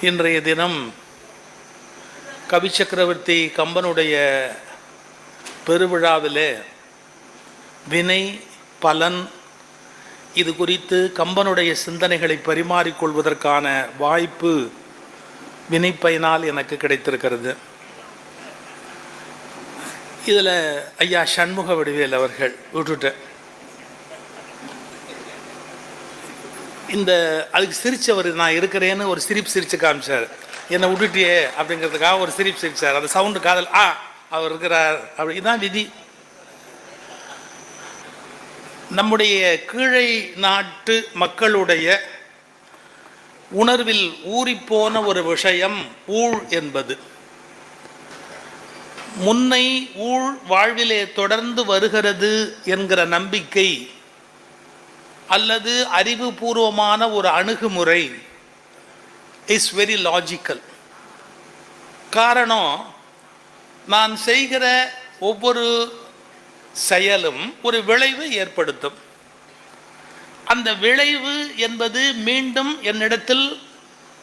இன்றைய தினம் கவி சக்கரவர்த்தி கம்பனுடைய பெருவிழாவிலே வினை பலன் இது குறித்து கம்பனுடைய சிந்தனைகளை பரிமாறிக்கொள்வதற்கான வாய்ப்பு வினைப்பயனால் எனக்கு கிடைத்திருக்கிறது. இதில் ஐயா சண்முக வடிவேல் அவர்கள் விட்டுட்டேன். இந்த அதுக்கு சிரிச்சவர் நான் இருக்கிறேன்னு ஒரு சிரிப்பு சிரித்து காமிச்சார். என்னை விட்டுட்டியே அப்படிங்கிறதுக்காக ஒரு சிரிப்பு சிரிச்சார். அந்த சவுண்டு காதல் அவர் இருக்கிறார் அப்படி. இதுதான் விதி. நம்முடைய கீழை நாட்டு மக்களுடைய உணர்வில் ஊறிப்போன ஒரு விஷயம் ஊழ் என்பது. முன்னை ஊழ் வாழ்விலே தொடர்ந்து வருகிறது என்கிற நம்பிக்கை அல்லது அறிவுபூர்வமான ஒரு அணுகுமுறை இஸ் வெரி லாஜிக்கல். காரணம், நான் செய்கிற ஒவ்வொரு செயலும் ஒரு விளைவை ஏற்படுத்தும். அந்த விளைவு என்பது மீண்டும் என்னிடத்தில்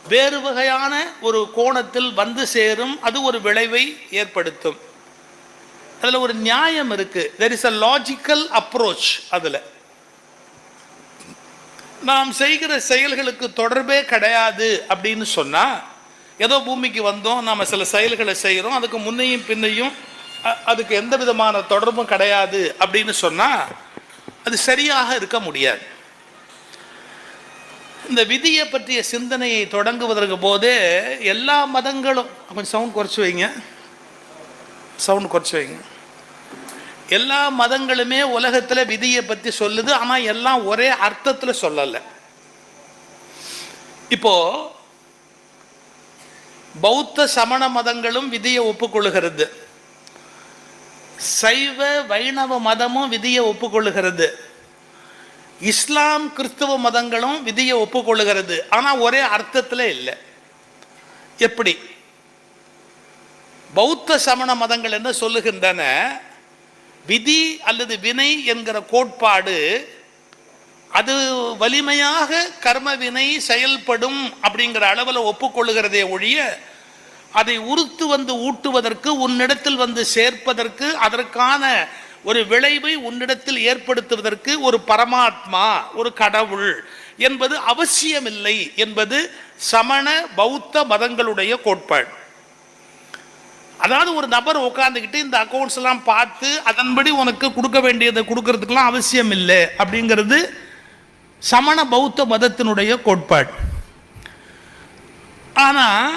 வேறு வகையான ஒரு கோணத்தில் வந்து சேரும். அது ஒரு விளைவை ஏற்படுத்தும். அதில் ஒரு நியாயம் இருக்கு. there is a logical approach. அதில் நாம் செய்கிற செயல்களுக்கு தொடர்பே கிடையாது அப்படின்னு சொன்னால், ஏதோ பூமிக்கு வந்தோம், நாம் சில செயல்களை செய்கிறோம், அதுக்கு முன்னையும் பின்னையும் அதுக்கு எந்த விதமான தொடர்பும் கிடையாது அப்படின்னு சொன்னால் அது சரியாக இருக்க முடியாது. இந்த விதியை பற்றிய சிந்தனையை தொடங்குவதற்கு போதே எல்லா மதங்களும் கொஞ்சம் சவுண்ட் குறைச்சி வைங்க. எல்லா மதங்களுமே உலகத்தில் விதியை பற்றி சொல்லுது. ஆனால் எல்லாம் ஒரே அர்த்தத்தில் சொல்லலை. இப்போ பௌத்த சமண மதங்களும் விதியை ஒப்புக்கொள்ளுகிறது. சைவ வைணவ மதமும் விதியை ஒப்புக்கொள்ளுகிறது. இஸ்லாம் கிறிஸ்துவ மதங்களும் விதியை ஒப்புக்கொள்ளுகிறது. ஆனால் ஒரே அர்த்தத்தில் இல்லை. எப்படி? பௌத்த சமண மதங்கள் என்ன சொல்லுகின்றன? விதி அல்லது வினை என்கிற கோட்பாடு அது வலிமையாக கர்ம வினை செயல்படும் அப்படிங்கிற அளவில் ஒப்புக்கொள்ளுகிறதே ஒழிய அதை உறுத்து வந்து ஊட்டுவதற்கு, உன்னிடத்தில் வந்து சேர்ப்பதற்கு, அதற்கான ஒரு விளைவை உன்னிடத்தில் ஏற்படுத்துவதற்கு ஒரு பரமாத்மா, ஒரு கடவுள் என்பது அவசியமில்லை என்பது சமண பௌத்த மதங்களுடைய கோட்பாடு. அதாவது ஒரு நபர் உட்காந்துக்கிட்டு இந்த அக்கௌண்ட்ஸ் எல்லாம் பார்த்து அதன்படி உனக்கு கொடுக்க வேண்டியதை கொடுக்கறதுக்கெல்லாம் அவசியம் இல்லை அப்படிங்கிறது சமண பௌத்த மதத்தினுடைய கோட்பாடு. ஆனால்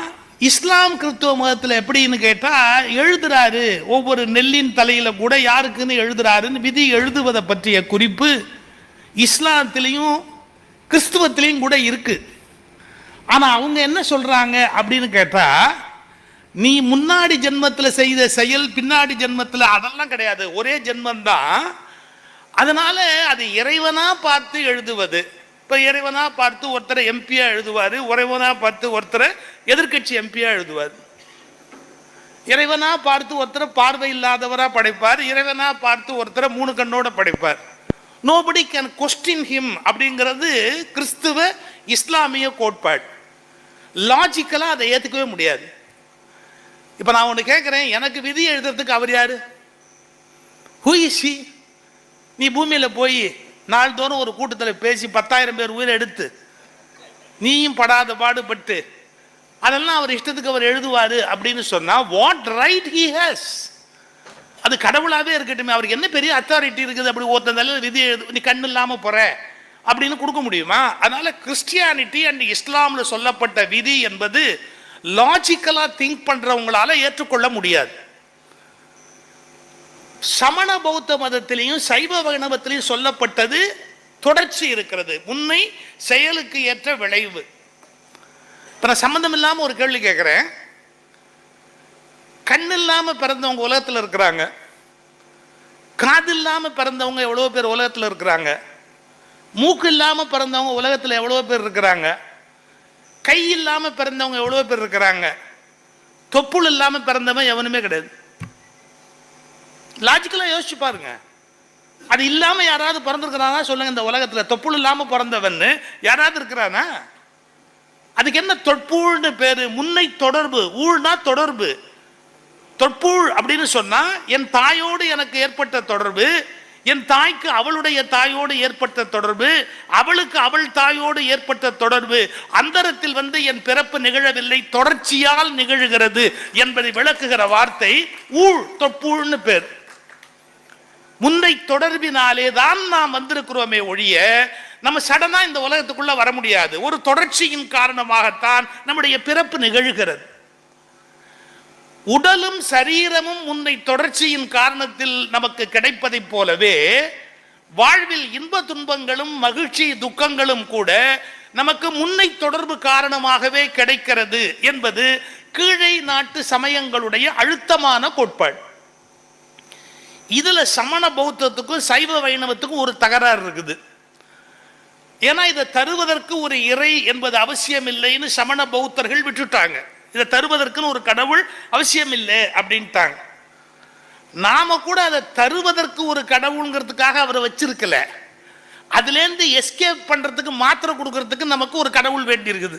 இஸ்லாம் கிறிஸ்துவ மதத்தில் எப்படின்னு கேட்டால், எழுதுறாரு ஒவ்வொரு நெல்லின் தலையில் கூட யாருக்குன்னு எழுதுறாருன்னு விதி எழுதுவதை பற்றிய குறிப்பு இஸ்லாத்திலையும் கிறிஸ்துவத்திலையும் கூட இருக்கு. ஆனால் அவங்க என்ன சொல்றாங்க அப்படின்னு கேட்டால், நீ முன்னாடி ஜென்மத்தில் செய்த செயல் பின்னாடி ஜென்மத்தில் அதெல்லாம் கிடையாது, ஒரே ஜென்மந்தான். அதனால அது இறைவனா பார்த்து எழுதுவது. இப்போ இறைவனா பார்த்து ஒருத்தரை எம்பியா எழுதுவார், இறைவனா பார்த்து ஒருத்தரை எதிர்கட்சி எம்பியா எழுதுவார். இறைவனா பார்த்து ஒருத்தரை பார்வை இல்லாதவராக படைப்பார், இறைவனா பார்த்து ஒருத்தரை 3 கண்ணோட படைப்பார். நோபடி கேன் கொஸ்டின் ஹிம் அப்படிங்கிறது கிறிஸ்துவ இஸ்லாமிய கோட்பாடு. லாஜிக்கலாக அதை ஏற்றுக்கவே முடியாது. இப்போ நான் ஒன்று கேட்குறேன், எனக்கு விதி எழுதுறதுக்கு அவர் யாரு? Who is he? நீ பூமியில் போய் நாள்தோறும் ஒரு கூட்டத்தில் பேசி 10,000 பேர் உயிரை எடுத்து நீயும் படாத பாடுபட்டு அதெல்லாம் அவர் இஷ்டத்துக்கு அவர் எழுதுவார் அப்படின்னு சொன்னால், வாட் ரைட் ஹி ஹேஸ்? அது கடவுளாகவே இருக்கட்டுமே, அவருக்கு என்ன பெரிய அத்தாரிட்டி இருக்குது? அப்படி ஒருத்தந்தால விதி எழுது, நீ கண்ணு இல்லாமல் போகிற அப்படின்னு கொடுக்க முடியுமா? அதனால கிறிஸ்டியானிட்டி அண்ட் இஸ்லாமில் சொல்லப்பட்ட விதி என்பது லாஜிக்கலாக திங்க் பண்ணுறவங்களால ஏற்றுக்கொள்ள முடியாது. சமண பௌத்த மதத்திலையும் சைவ வைணவத்திலையும் சொல்லப்பட்டது தொடர்ச்சி இருக்கிறது. உண்மை செயலுக்கு ஏற்ற விளைவு. இப்போ நான் சம்மந்தம் இல்லாமல் ஒரு கேள்வி கேட்குறேன். கண் இல்லாமல் பிறந்தவங்க உலகத்தில் இருக்கிறாங்க, காது இல்லாமல் பிறந்தவங்க எவ்வளோ பேர் உலகத்தில் இருக்கிறாங்க, மூக்கு இல்லாமல் பிறந்தவங்க உலகத்தில் எவ்வளோ பேர் இருக்கிறாங்க, கை இல்லாமல் பிறந்தவங்க எவ்வளோ பேர் இருக்கிறாங்க, தொப்புள் இல்லாமல் பிறந்தவன் எவனுமே கிடையாது. லாஜிக்கலாக யோசிச்சு பாருங்க. அது இல்லாமல் யாராவது பிறந்திருக்கிறானா சொல்லுங்க? இந்த உலகத்தில் தொப்புள் இல்லாமல் பிறந்தவன் யாராவது இருக்கிறானா? அதுக்கு என்ன தொட்பூழ்னு பேரு? முன்னை தொடர்பு. ஊழ்னா தொடர்பு. தொட்பூழ் அப்படின்னு சொன்னா என் தாயோடு எனக்கு ஏற்பட்ட தொடர்பு, என் தாய்க்கு அவளுடைய தாயோடு ஏற்பட்ட தொடர்பு, அவளுக்கு அவள் தாயோடு ஏற்பட்ட தொடர்பு, அந்தரத்தில் என் பிறப்பு நிகழவில்லை, தொடர்ச்சியால் நிகழ்கிறது என்பதை விளக்குகிற வார்த்தை ஊழ், தொட்பூழ்னு பேர். முன்னை தொடர்பினாலே தான் நாம் வந்திருக்கிறோமே ஒழிய நம்ம சடனா இந்த உலகத்துக்குள்ள வர முடியாது. ஒரு தொடர்ச்சியின் காரணமாகத்தான் நம்முடைய பிறப்பு நிகழ்கிறது. உடலும் சரீரமும் முன்னை தொடர்ச்சியின் காரணத்தில் நமக்கு கிடைப்பதை போலவே வாழ்வில் இன்ப துன்பங்களும் மகிழ்ச்சி துக்கங்களும் கூட நமக்கு முன்னை தொடர்பு காரணமாகவே கிடைக்கிறது என்பது கீழை நாட்டு சமயங்களுடைய அழுத்தமான கோட்பாடு. இதுல சமண பௌத்தத்துக்கும் சைவ வைணவத்துக்கும் ஒரு தகராறு இருக்குது. ஏன்னா இதை தருவதற்கு ஒரு இறை என்பது அவசியம் இல்லைன்னு சமண பௌத்தர்கள் விட்டுட்டாங்க. இதை தருவதற்குன்னு ஒரு கடவுள் அவசியம் இல்லை அப்படின்ட்டாங்க. நாம கூட அதை தருவதற்கு ஒரு கடவுள்ங்கிறதுக்காக அவரை வச்சிருக்கல, அதுலேருந்து எஸ்கேப் பண்றதுக்கு மாத்திரை கொடுக்கறதுக்கு நமக்கு ஒரு கடவுள் வேண்டி இருக்குது.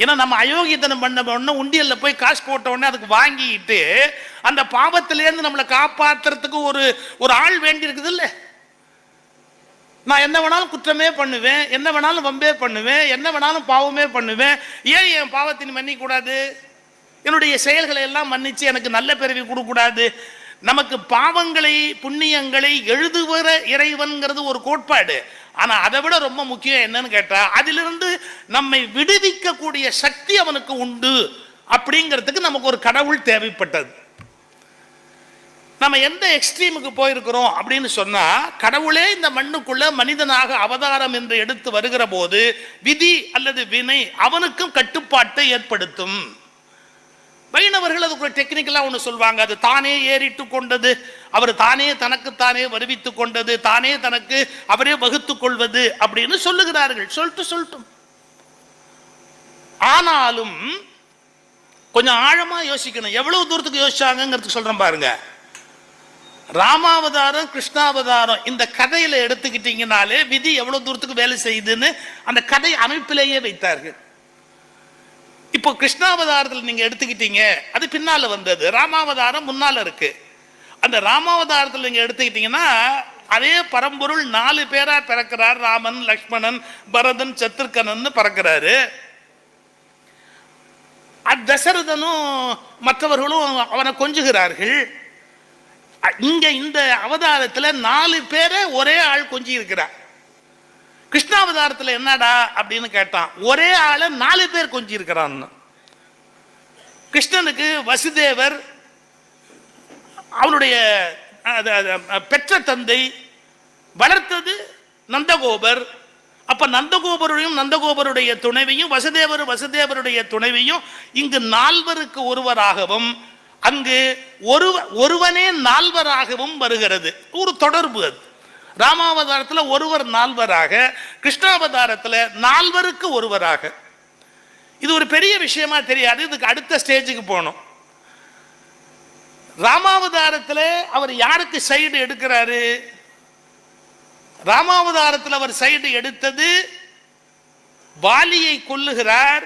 ஏன்னா நம்ம அயோக்கியத்தனம் பண்ண உடனே உண்டியல்ல போய் காசு போட்ட உடனே அதுக்கு வாங்கிட்டு அந்த பாவத்திலேருந்து நம்மளை காப்பாத்துறதுக்கு ஒரு ஆள் வேண்டி இருக்குது இல்ல. நான் என்ன வேணாலும் குற்றமே பண்ணுவேன், என்ன வேணாலும் வம்பே பண்ணுவேன், என்ன வேணாலும் பாவமே பண்ணுவேன், ஏன் என் பாவத்தின் மன்னிக்க கூடாது? என்னுடைய செயல்களை எல்லாம் மன்னிச்சு எனக்கு நல்ல பிறவி கொடுக்கூடாது? நமக்கு பாவங்களை புண்ணியங்களை எழுதுகிற இறைவன்கிறது ஒரு கோட்பாடு. ஆனா அதை விட ரொம்ப முக்கியம் என்னன்னு கேட்டா, அதிலிருந்து நம்மை விடுவிக்க கூடிய சக்தி அவனுக்கு உண்டு. அப்படிங்கிறதுக்கு நமக்கு ஒரு கடவுள் தேவைப்பட்டது. நம்ம எந்த எக்ஸ்ட்ரீமுக்கு போயிருக்கிறோம் அப்படின்னு சொன்னா, கடவுளே இந்த மண்ணுக்குள்ள மனிதனாக அவதாரம் என்று எடுத்து வருகிற போது விதி அல்லது வினை அவனுக்கும் கட்டுப்பாட்டை ஏற்படுத்தும். வைணவர்கள் அதுக்கு ஒரு டெக்னிக்கலா ஒன்று சொல்வாங்க, அது தானே ஏறிட்டு கொண்டது, அவர் தானே தனக்குத்தானே வருவித்து கொண்டது, தானே தனக்கு அவரே வகுத்து கொள்வது அப்படின்னு சொல்லுகிறார்கள். சொல்லட்டும். ஆனாலும் கொஞ்சம் ஆழமா யோசிக்கணும். எவ்வளவு தூரத்துக்கு யோசிச்சாங்கிறதுக்கு சொல்றேன் பாருங்க. ராமாவதாரம் கிருஷ்ணாவதாரம் இந்த கதையில எடுத்துக்கிட்டீங்கனாலே விதி எவ்வளவு தூரத்துக்கு வேலை செய்யுதுன்னு அந்த கதை அமைப்பிலேயே வைத்தார்கள். இப்போ கிருஷ்ணாவதாரத்தில் நீங்க எடுத்துக்கிட்டீங்க, அது பின்னால வந்தது. ராமாவதாரம் முன்னால இருக்கு. அந்த ராமாவதாரத்தில் நீங்க எடுத்துக்கிட்டீங்கன்னா அதே பரம்பொருள் 4 பேரா பிறக்கிறார். ராமன், லக்ஷ்மணன், பரதன், சத்ருகனன் பிறக்கிறாரு. தசரதனும் மற்றவர்களும் அவனை கொஞ்சுகிறார்கள். இங்க இந்த அவதாரத்தில் 4 பேரை ஒரே ஆள் கொஞ்சி இருக்கிறார். கிருஷ்ணாவதாரத்தில் என்னடா அப்படின்னு கேட்டான், ஒரே ஆளை 4 பேர் கொஞ்சி இருக்கிறான். கிருஷ்ணனுக்கு வசுதேவர் அவனுடைய பெற்ற தந்தை, வளர்த்தது நந்தகோபர். அப்ப நந்தகோபருடைய துணைவையும் வசுதேவருடைய துணைவையும் இங்கு 4 ஒருவராகவும் அங்கு ஒருவனே 4 வருகிறது. ஒரு தொடர்பு அது. ராமாவதாரத்தில் ஒருவர் 4 கிருஷ்ணாவதாரத்தில் 4 ஒருவராக. இது ஒரு பெரிய விஷயமா தெரியாது. இதுக்கு அடுத்த ஸ்டேஜுக்கு போனோம். ராமாவதாரத்தில் அவர் யாருக்கு சைடு எடுக்கிறாரு? ராமாவதாரத்தில் அவர் சைடு எடுத்தது வாலியை கொல்லுகிறார்,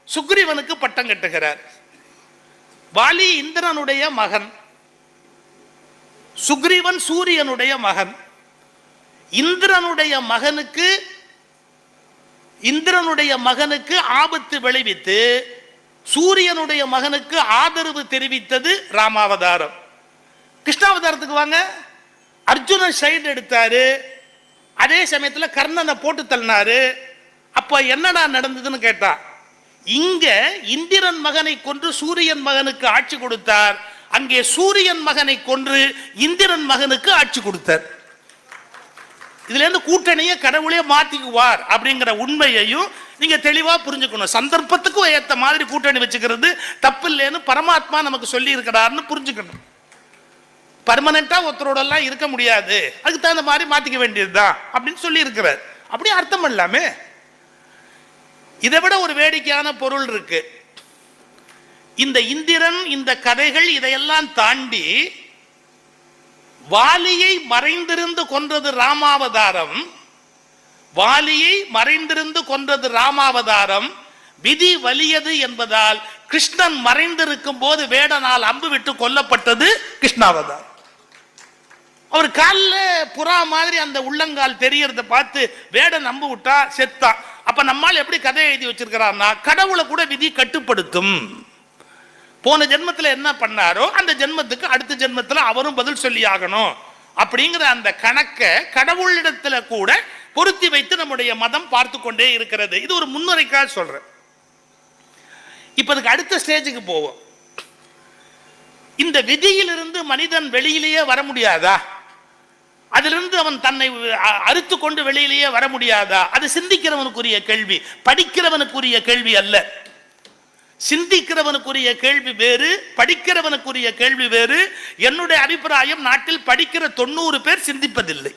சுக்ரீவனுக்கு பட்டம் கட்டுகிறார். வாலி இந்திரனுடைய மகன், சுக்ரீவன் சூரியனுடைய மகன். இந்திரனுடைய மகனுக்கு ஆபத்து விளைவித்து சூரியனுடைய மகனுக்கு ஆதரவு தெரிவித்தது ராமாவதாரம். கிருஷ்ணாவதாரத்துக்கு வாங்க, அர்ஜுனன் சைடு எடுத்தாரு, அதே சமயத்தில் கர்ணனை போட்டு தள்ளினாரு. அப்ப என்னடா நடந்ததுன்னு கேட்டா, இங்க இந்திரன் மகனை கொன்று சூரியன் மகனுக்கு ஆட்சி கொடுத்தார், அங்கே சூரியன் மகனை கொன்று இந்திரன் மகனுக்கு ஆட்சி கொடுத்தார். இதுல இருந்து கூட்டணியை கடவுளே மாத்திக்குவார் அப்படிங்கிற உண்மையையும் நீங்க தெளிவா புரிஞ்சுக்கணும். சந்தர்ப்பத்துக்கும் ஏற்ற மாதிரி கூட்டணி வச்சுக்கிறது தப்பு இல்லைன்னு பரமாத்மா நமக்கு சொல்லி இருக்கிறார்னு புரிஞ்சுக்கணும். பர்மனண்டா ஒருத்தரோட எல்லாம் இருக்க முடியாது, அதுக்கு தகுந்த மாதிரி மாத்திக்க வேண்டியதுதான் அப்படின்னு சொல்லி இருக்கிறார். அப்படி அர்த்தம் இல்லாமே இதை விட ஒரு வேடிக்கையான பொருள் இருக்கு. இந்த இந்திரன், இந்த கதைகள் இதையெல்லாம் தாண்டி வாலியை மறைந்திருந்து கொன்றது ராமாவதாரம். வாலியை மறைந்திருந்து கொன்றது ராமாவதாரம், விதி வலியது என்பதால் கிருஷ்ணன் மறைந்திருக்கும் போது வேடனால் அம்பு விட்டு கொல்லப்பட்டது கிருஷ்ணாவதாரம். அவர் காலில் புறா மாதிரி அந்த உள்ளங்கால் தெரியறத பார்த்து வேடன் அம்பு விட்டா செத்தான். அப்ப நம்மால் எப்படி கதை எழுதி வச்சிருக்கிறார்னா, கடவுளை கூட விதி கட்டுப்படுத்தும். போன ஜென்மத்தில் என்ன பண்ணாரோ அந்த ஜென்மத்துக்கு அடுத்த ஜென்மத்தில் அவரும் பதில் சொல்லி ஆகணும் அப்படிங்கிற அந்த கணக்கை கடவுளிடத்துல கூட பொருத்தி வைத்து நம்முடைய மதம் பார்த்து கொண்டே இருக்கிறது. இது ஒரு முன்னுரைக்காக சொல்றேன். இப்ப அதுக்கு அடுத்த ஸ்டேஜுக்கு போவோம். இந்த விதியிலிருந்து மனிதன் வெளியிலேயே வர முடியாதா? அதிலிருந்து அவன் தன்னை அறுத்து கொண்டு வெளியிலேயே வர முடியாதா? அது சிந்திக்கிறவனுக்குரிய கேள்வி, படிக்கிறவனுக்குரிய கேள்வி அல்ல. சிந்திக்கிறவனுக்குரிய கேள்வி வேறு, படிக்கிறவனுக்குரிய கேள்வி வேறு. என்னுடைய அபிப்பிராயம், நாட்டில் படிக்கிற 90 பேர் சிந்திப்பதில்லை.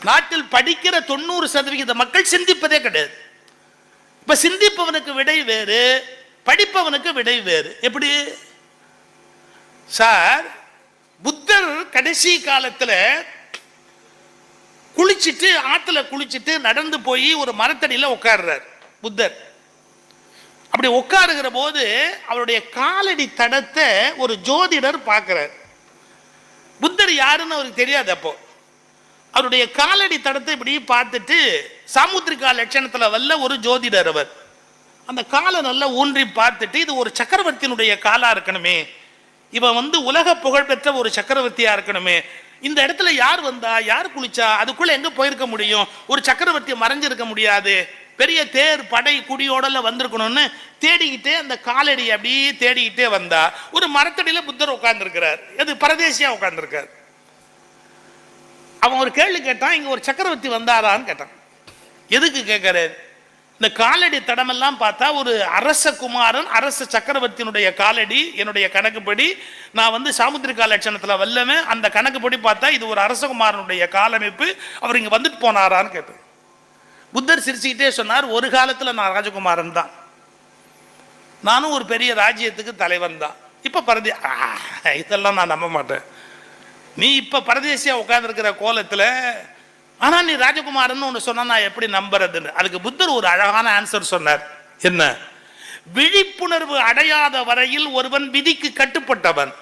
நாட்டில் படிக்கிற 90% மக்கள் சிந்திப்பதே கிடையாது. இப்ப சிந்திப்பவனுக்கு விடை வேறு, படிப்பவனுக்கு விடை வேறு. எப்படி சார்? புத்தர் கடைசி காலத்துல குளிச்சுட்டு, ஆத்துல குளிச்சுட்டு நடந்து போய் ஒரு மரத்தடியில உட்கார்றார் புத்தர். அப்படி உட்காருகிற போது அவருடைய காலடி தடத்தை ஒரு ஜோதிடர் பார்க்கிறார். புத்தர் யாருன்னு அவருக்கு தெரியாது. அப்போ அவருடைய காலடி தடத்தை இப்படி பார்த்துட்டு, சாமுத்திரிகா லட்சணத்துல வல்ல ஒரு ஜோதிடர் அவர். அந்த காலை நல்லா ஊன்றி பார்த்துட்டு, இது ஒரு சக்கரவர்த்தியினுடைய காலா இருக்கணுமே, இவன் உலக புகழ்பெற்ற ஒரு சக்கரவர்த்தியா இருக்கணுமே, இந்த இடத்துல யார் வந்தா, யார் குளிச்சா, அதுக்குள்ள எங்க போயிருக்க முடியும்? ஒரு சக்கரவர்த்தி மறைஞ்சிருக்க முடியாது, பெரிய தேர் படை குடியோடல வந்திருக்கணும்னு தேடிக்கிட்டே அந்த காலடி அப்படியே தேடிக்கிட்டே வந்தா ஒரு மரத்தடியில புத்தர் உட்கார்ந்து இருக்கிறார். அது பரதேசியா உட்கார்ந்து இருக்கார். அவன் ஒரு கேள்வி கேட்டான், இங்க ஒரு சக்கரவர்த்தி வந்தாரான்னு கேட்டான். எதுக்கு கேட்கிறார்? இந்த காலடி தடமெல்லாம் பார்த்தா ஒரு அரச குமாரன், அரச சக்கரவர்த்தியினுடைய காலடி. என்னுடைய கணக்குப்படி, நான் சாமுத்திரிகா லட்சணத்துல வல்லவன், அந்த கணக்குப்படி பார்த்தா இது ஒரு அரசகுமாரனுடைய காலமைப்பு. அவர் இங்க வந்துட்டு போனாரான்னு கேட்டார். புத்தர் சிரிச்சுக்கிட்டே சொன்னார், ஒரு காலத்துல நான் ராஜகுமாரன் தான், நானும் ஒரு பெரிய ராஜ்யத்துக்கு தலைவன் தான். இப்ப இதெல்லாம் நான் நம்ப மாட்டேன். நீ இப்ப பரதேசியா உட்கார்ந்துருக்கிற கோலத்துல, ஆனா நீ ராஜகுமாரன் ஒன்று சொன்னா நான் எப்படி நம்புறதுன்னு. அதுக்கு புத்தர் ஒரு அழகான ஆன்சர் சொன்னார். என்ன? விழிப்புணர்வு அடையாத வரையில் ஒருவன் விதிக்கு கட்டுப்பட்டவன்,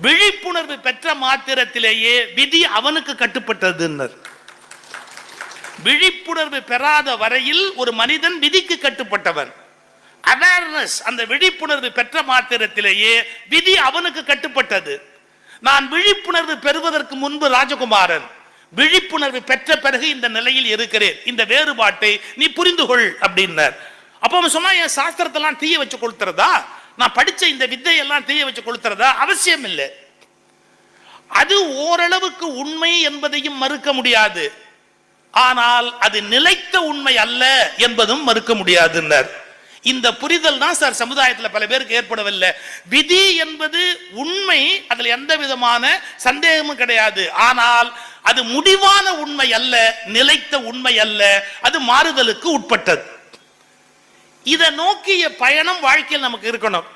விழிப்புணர்வு பெற்ற மாத்திரத்திலேயே விதி அவனுக்கு கட்டுப்பட்டது. விழிப்புணர்வு பெறாத வரையில் ஒரு மனிதன் விதிக்கு கட்டுப்பட்டவன். அவேர்னஸ், அந்த விழிப்புணர்வு பெற்ற மாத்திரத்திலேயே விதி அவனுக்கு கட்டுப்பட்டது. நான் விழிப்புணர்வு பெறுவதற்கு முன்பு ராஜகுமாரன், விழிப்புணர்வு பெற்ற பிறகு இந்த நிலையில் இருக்கிறேன். இந்த வேறுபாட்டை நீ புரிந்து கொள் அப்படின்னார். அப்ப அவன் சொன்னா, என் சாஸ்திரத்தெல்லாம் தீய வச்சு கொளுத்துறதா, நான் படிச்ச இந்த வித்தையெல்லாம் தீய வச்சு கொளுத்துறதா? அவசியம் இல்லை. அது ஓரளவுக்கு உண்மை என்பதையும் மறுக்க முடியாது, ஆனால் அது நிலைத்த உண்மை அல்ல என்பதும் மறுக்க முடியாதுன்னார். இந்த புரிதல் தான் சார் சமுதாயத்தில் பல பேருக்கு ஏற்படவில்லை. விதி என்பது உண்மை, அதில் எந்த விதமான சந்தேகமும் கிடையாது. ஆனால் அது முடிவான உண்மை அல்ல, நிலைத்த உண்மை அல்ல, அது மாறுதலுக்கு உட்பட்டது. இதை நோக்கிய பயணம் வாழ்க்கையில் நமக்கு இருக்கணும்.